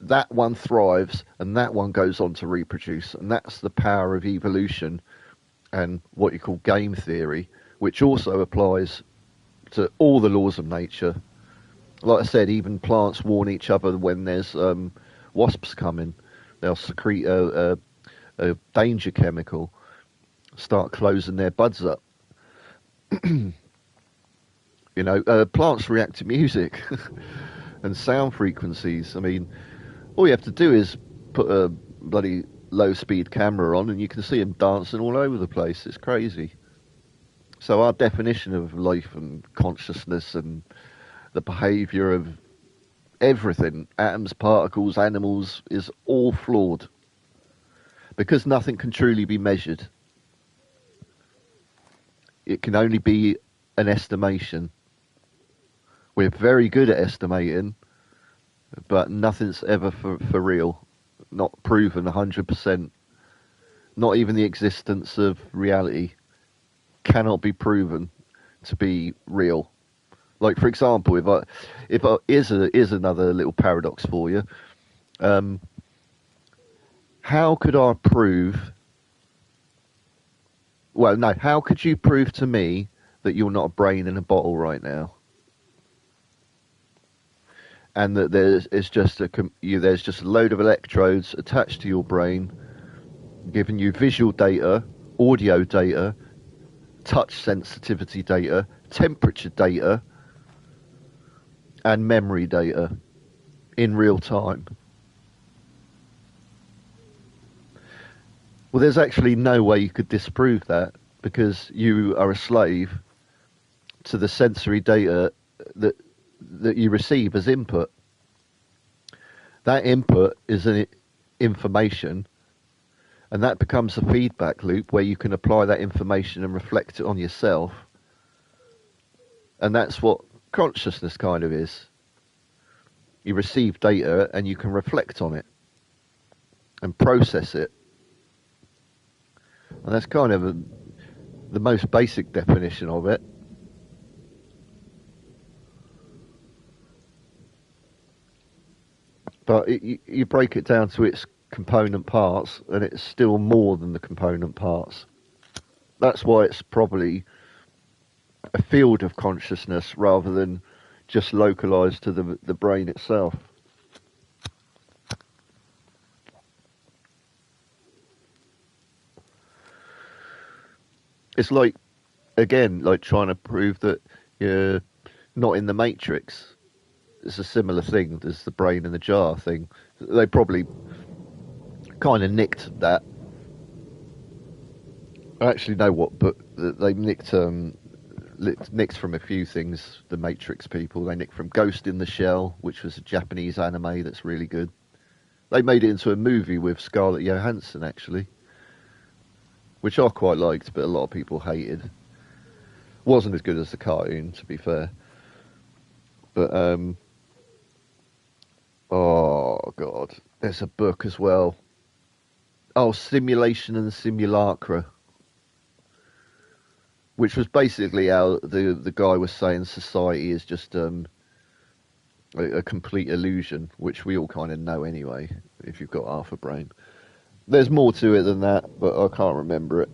that one thrives and that one goes on to reproduce. And that's the power of evolution and what you call game theory, which also applies to all the laws of nature. Like I said, even plants warn each other when there's wasps coming. They'll secrete a danger chemical, start closing their buds up. Plants react to music and sound frequencies. I mean, all you have to do is put a bloody low speed camera on and you can see them dancing all over the place. It's crazy. So our definition of life and consciousness and the behaviour of everything, atoms, particles, animals, is all flawed. Because nothing can truly be measured. It can only be an estimation. We're very good at estimating, but nothing's ever for real. Not proven 100%. Not even the existence of reality cannot be proven to be real. Like, for example, here's another little paradox for you. How could I prove? Well, no. How could you prove to me that you're not a brain in a bottle right now, and that there's just a load of electrodes attached to your brain, giving you visual data, audio data, touch sensitivity data, temperature data, and memory data in real time? Well, there's actually no way you could disprove that because you are a slave to the sensory data that you receive as input. That input is an information, and that becomes a feedback loop where you can apply that information and reflect it on yourself. And that's what consciousness kind of is. You receive data and you can reflect on it and process it. And that's kind of the most basic definition of it. But you break it down to its component parts, and it's still more than the component parts. That's why it's probably a field of consciousness rather than just localized to the brain itself. It's like, again, like trying to prove that you're not in the Matrix. It's a similar thing as the brain in the jar thing. They probably kind of nicked that. I actually know what book they nicked from a few things. The Matrix people, they nicked from Ghost in the Shell, which was a Japanese anime that's really good. They made it into a movie with Scarlett Johansson actually, which I quite liked, but a lot of people hated. Wasn't as good as the cartoon, to be fair. But oh god, there's a book as well. Oh, Simulation and Simulacra, which was basically how the guy was saying society is just a complete illusion, which we all kind of know anyway, if you've got half a brain. There's more to it than that, but I can't remember it.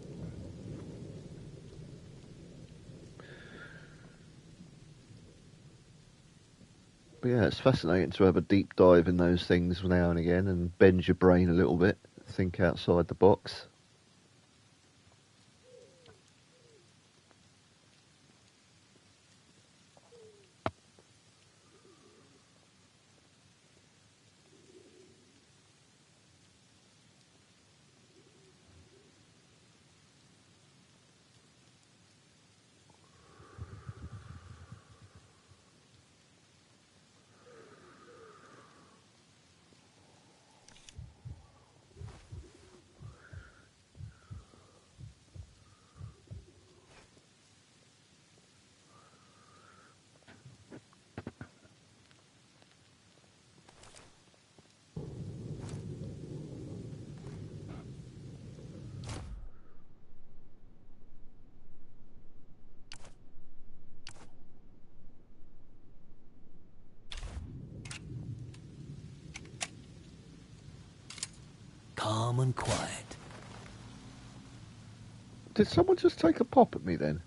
But yeah, it's fascinating to have a deep dive in those things now and again and bend your brain a little bit, think outside the box. calm and quiet. Did someone just take a pop at me then?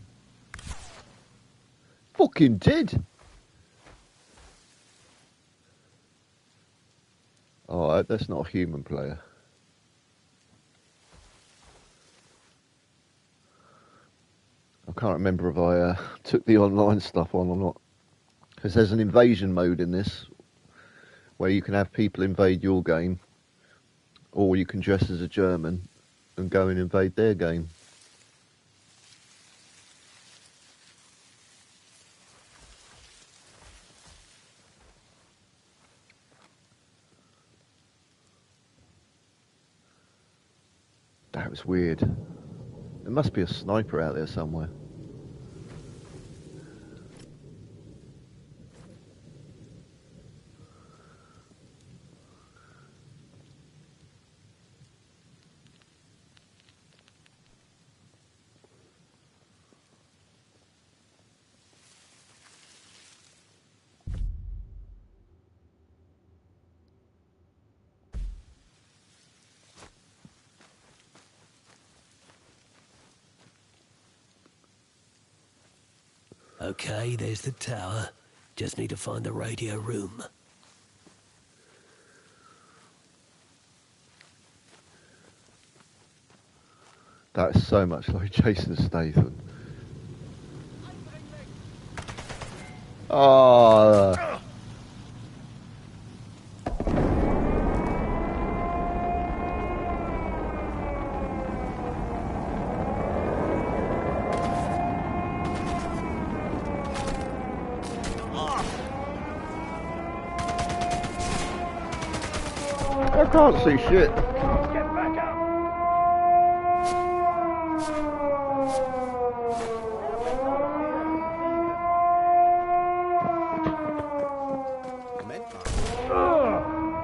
Fucking did. Alright, that's not a human player. I can't remember if I took the online stuff on or not. Because there's an invasion mode in this, where you can have people invade your game, or you can dress as a German and go and invade their game. That was weird. There must be a sniper out there somewhere. Okay, there's the tower. Just need to find the radio room. That's so much like Jason Statham. Oh. I can't see shit. Get back up!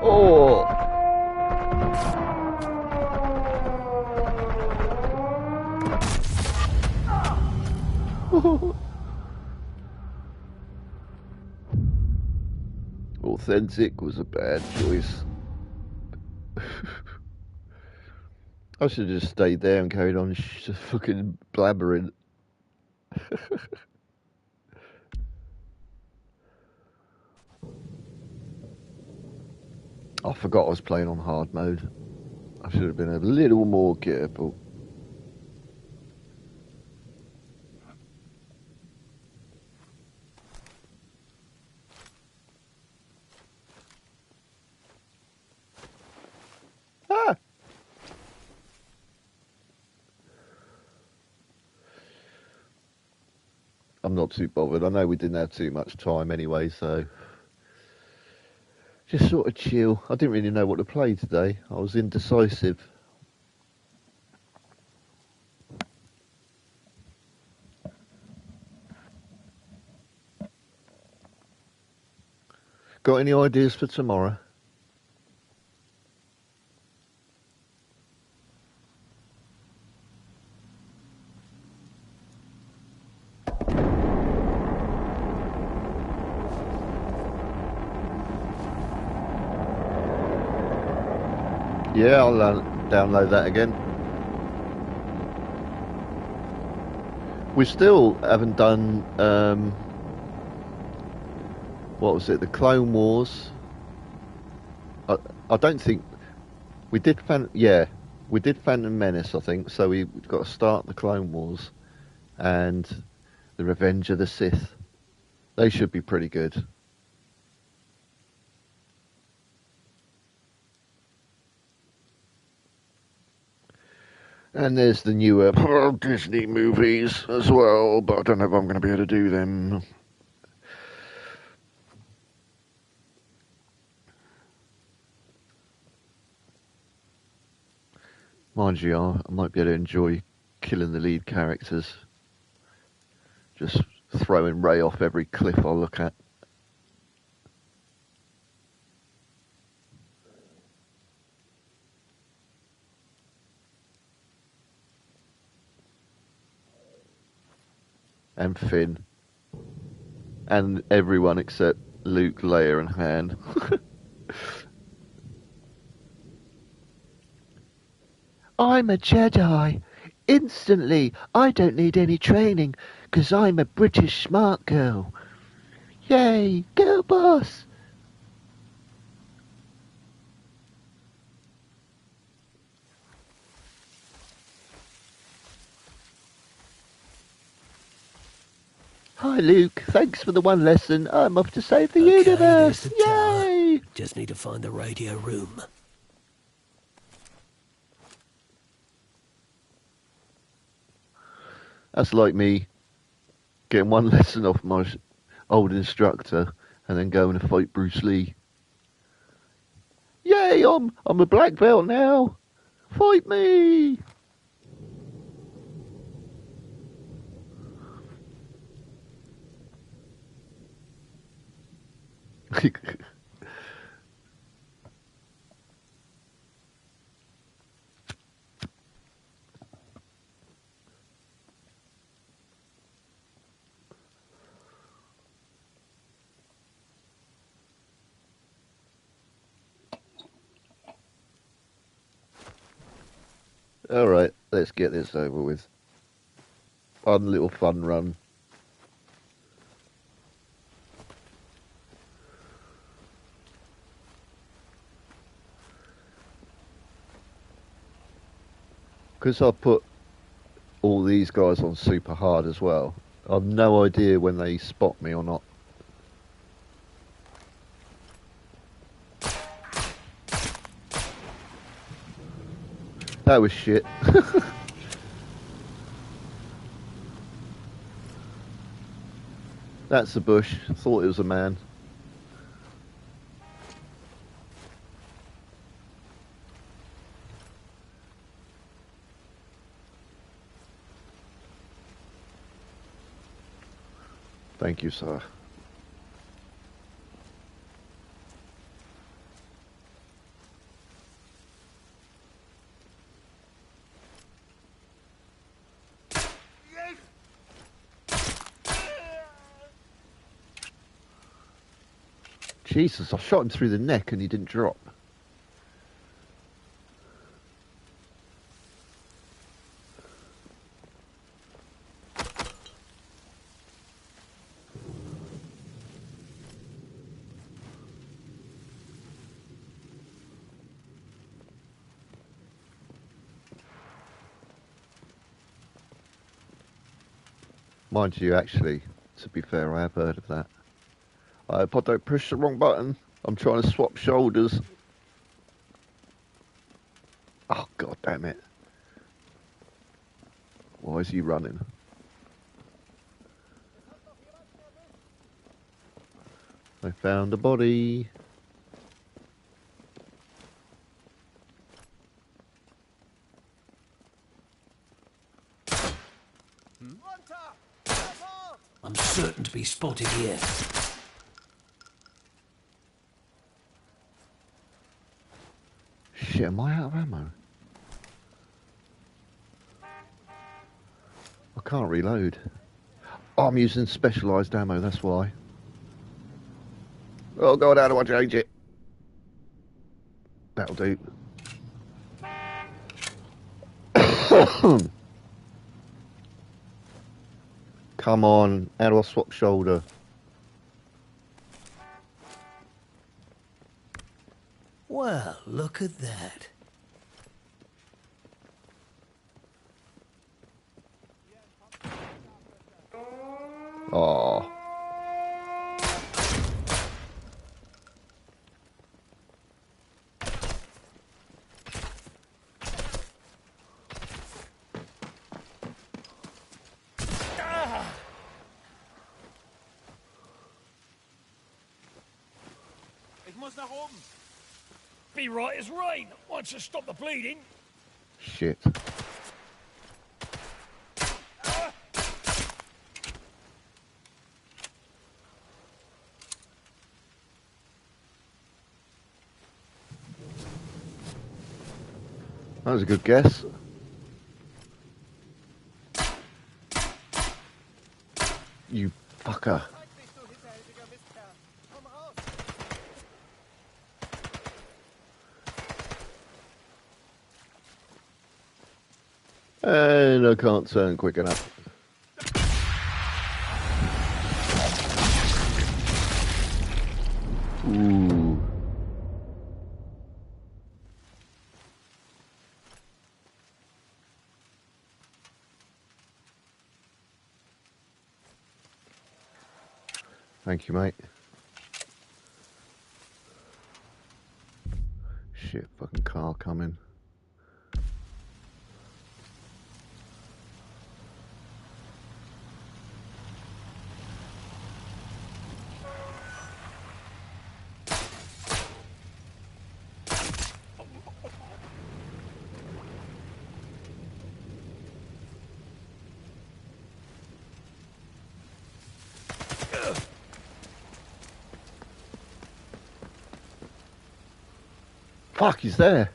Oh. Authentic was a bad choice. I should have just stayed there and carried on fucking blabbering. I forgot I was playing on hard mode. I should have been a little more careful. Ah! I'm not too bothered. I know we didn't have too much time anyway, so just sort of chill. I didn't really know what to play today. I was indecisive. Got any ideas for tomorrow? Yeah, I'll download that again. We still haven't done, what was it, the Clone Wars. I don't think, we did, we did Phantom Menace, I think, so we've got to start the Clone Wars and the Revenge of the Sith. They should be pretty good. And there's the newer Disney movies as well, but I don't know if I'm going to be able to do them. Mind you, I might be able to enjoy killing the lead characters. Just throwing Rey off every cliff I look at. And Finn. And everyone except Luke, Leia and Han. I'm a Jedi. Instantly. I don't need any training, 'cause I'm a British smart girl. Yay, girl boss. Hi, Luke. Thanks for the one lesson. I'm off to save the Okay, universe. there's the tower. Yay! Just need to find the radio room. That's like me getting one lesson off my old instructor and then going to fight Bruce Lee. Yay, I'm a black belt now. Fight me! Alright, let's get this over with. Fun little fun run. Because I put all these guys on super hard as well, I've no idea when they spot me or not. That was shit. That's a bush. Thought it was a man. Thank you, sir. Jesus, I shot him through the neck and he didn't drop. Mind you, actually, to be fair, I have heard of that. I hope I don't push the wrong button. I'm trying to swap shoulders. Oh, god damn it. Why is he running? I found a body. I'm certain to be spotted here. Shit, am I out of ammo? I can't reload. Oh, I'm using specialised ammo, that's why. Oh god, how do I change it? That'll do. Come on, how do I swap shoulder? Well, look at that. Oh. Ich muss nach oben. Be right as rain. Once you stop the bleeding. Shit. That was a good guess. You fucker. And I can't turn quick enough. Ooh. Thank you, mate. Shit, fucking car coming. Fuck, he's there.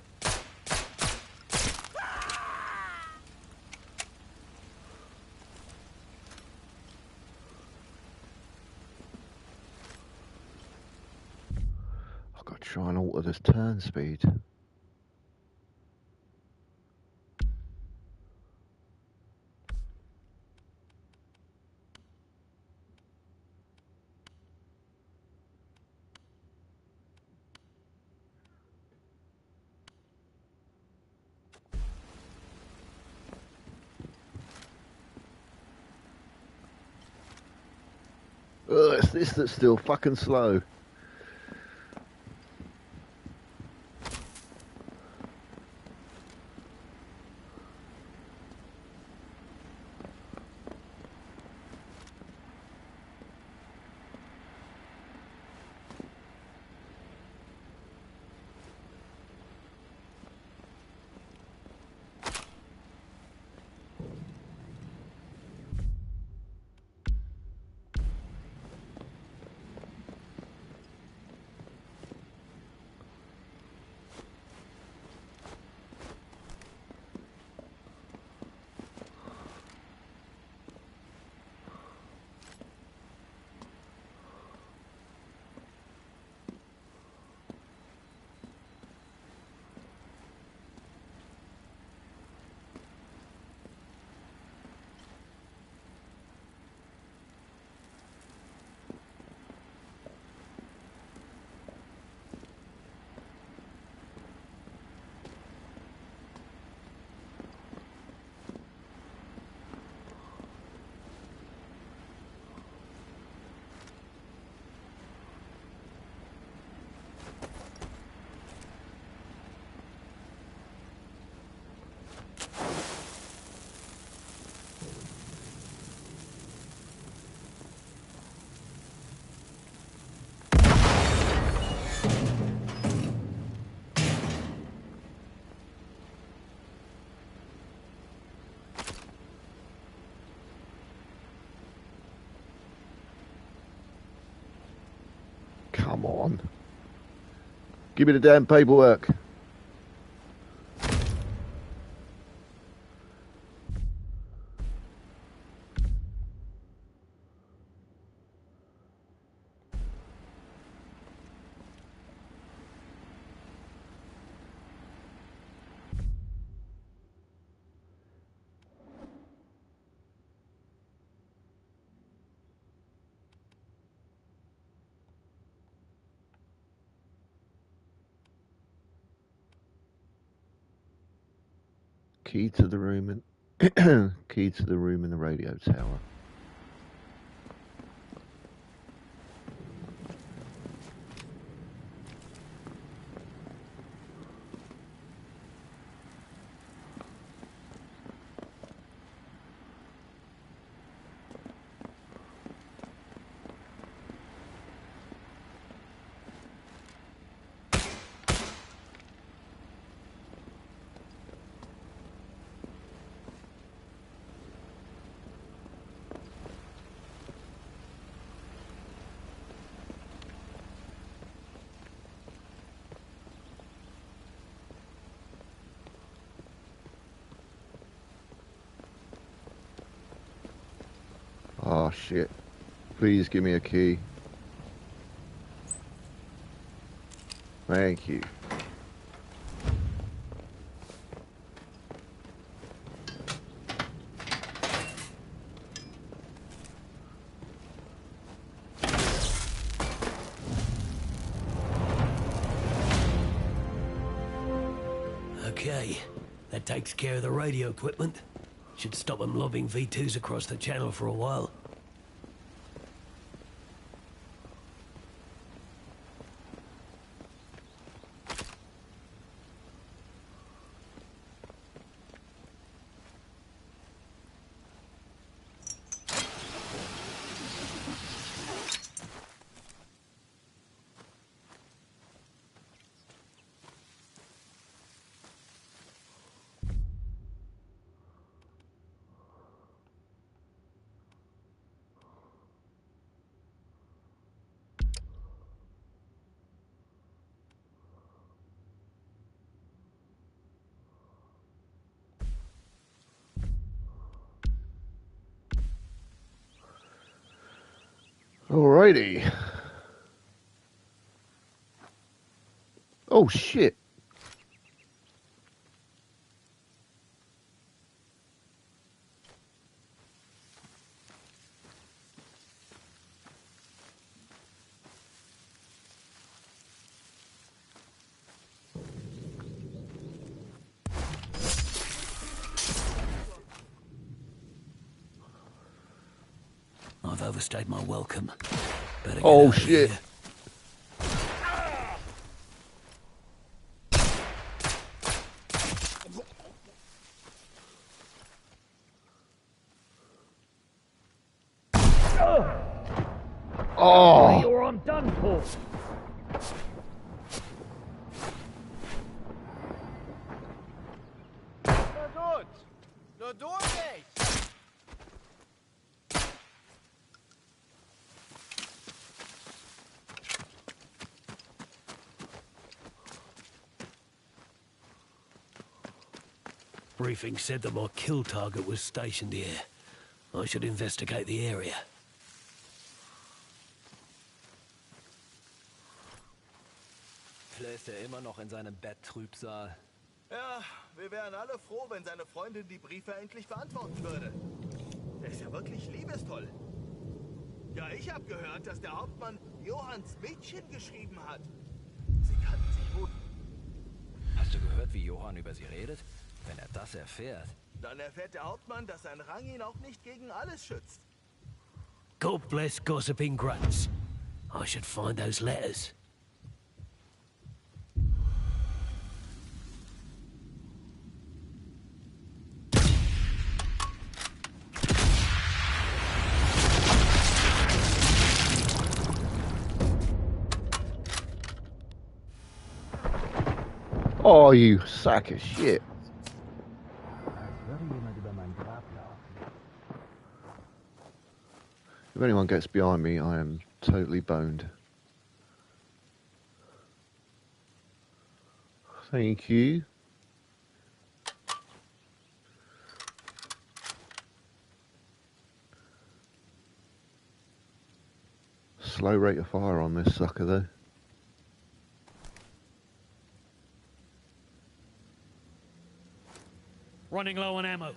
I've got to try and alter this turn speed. Ugh, it's this that's still fucking slow. Come on. Give me the damn paperwork. Key to the room in key to the room in the radio tower. Oh shit. Please give me a key. Thank you. Okay. That takes care of the radio equipment. Should stop them lobbing V2s across the channel for a while. Alrighty. Oh shit. I've overstayed my welcome. Better get Oh out of shit. here. Oh. Or I'm done for. Na gut. Nur du nicht. Briefing said that my kill target was stationed here. I should investigate the area. Schläft er immer noch in seinem Bett Trübsal? Ja, wir wären alle froh, wenn seine Freundin die Briefe endlich beantworten würde. Er ist ja wirklich liebestoll. Ja, ich habe gehört, dass der Hauptmann Johanns Mädchen geschrieben hat. Sie kannten sich gut. Hast du gehört, wie Johann über sie redet? Wenn er das erfährt. Dann erfährt der Hauptmann, dass sein Rang ihn auch nicht gegen alles schützt. God bless gossiping grunts. I should find those letters. Oh, you sack of shit. If anyone gets behind me, I am totally boned. Thank you. Slow rate of fire on this sucker though. Running low on ammo.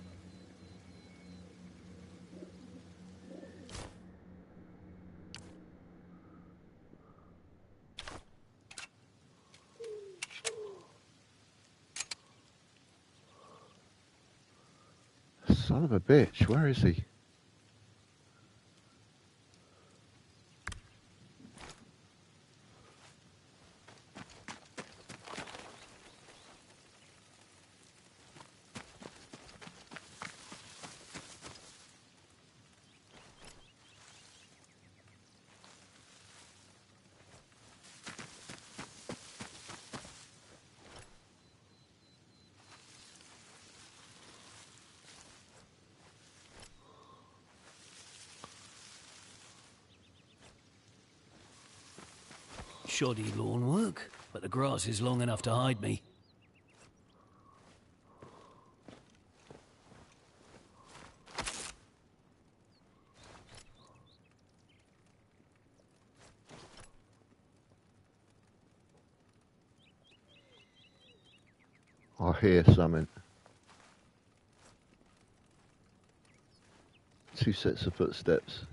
Son of a bitch, where is he? Shoddy lawn work, but the grass is long enough to hide me. I hear something. Two sets of footsteps.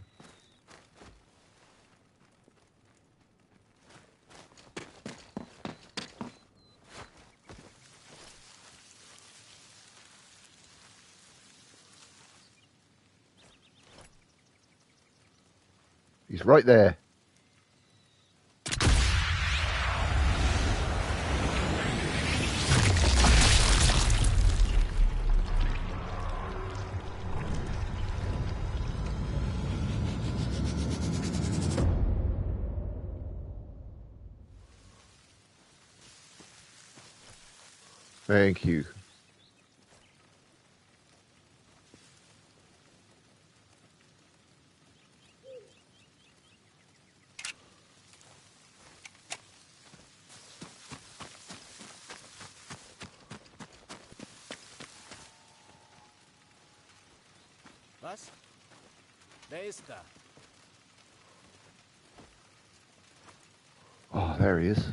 He's right there. Thank you. Was? Wer ist da? Oh, there he is.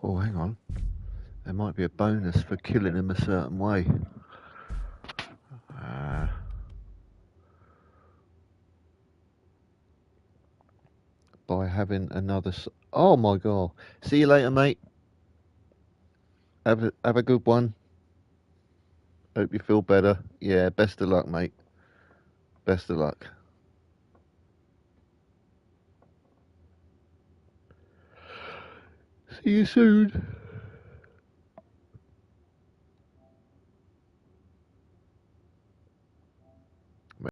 Oh, hang on. There might be a bonus for killing him a certain way. By having another... Oh, my God. See you later, mate. Have a good one. Hope you feel better. Yeah, best of luck, mate. Best of luck. See you soon.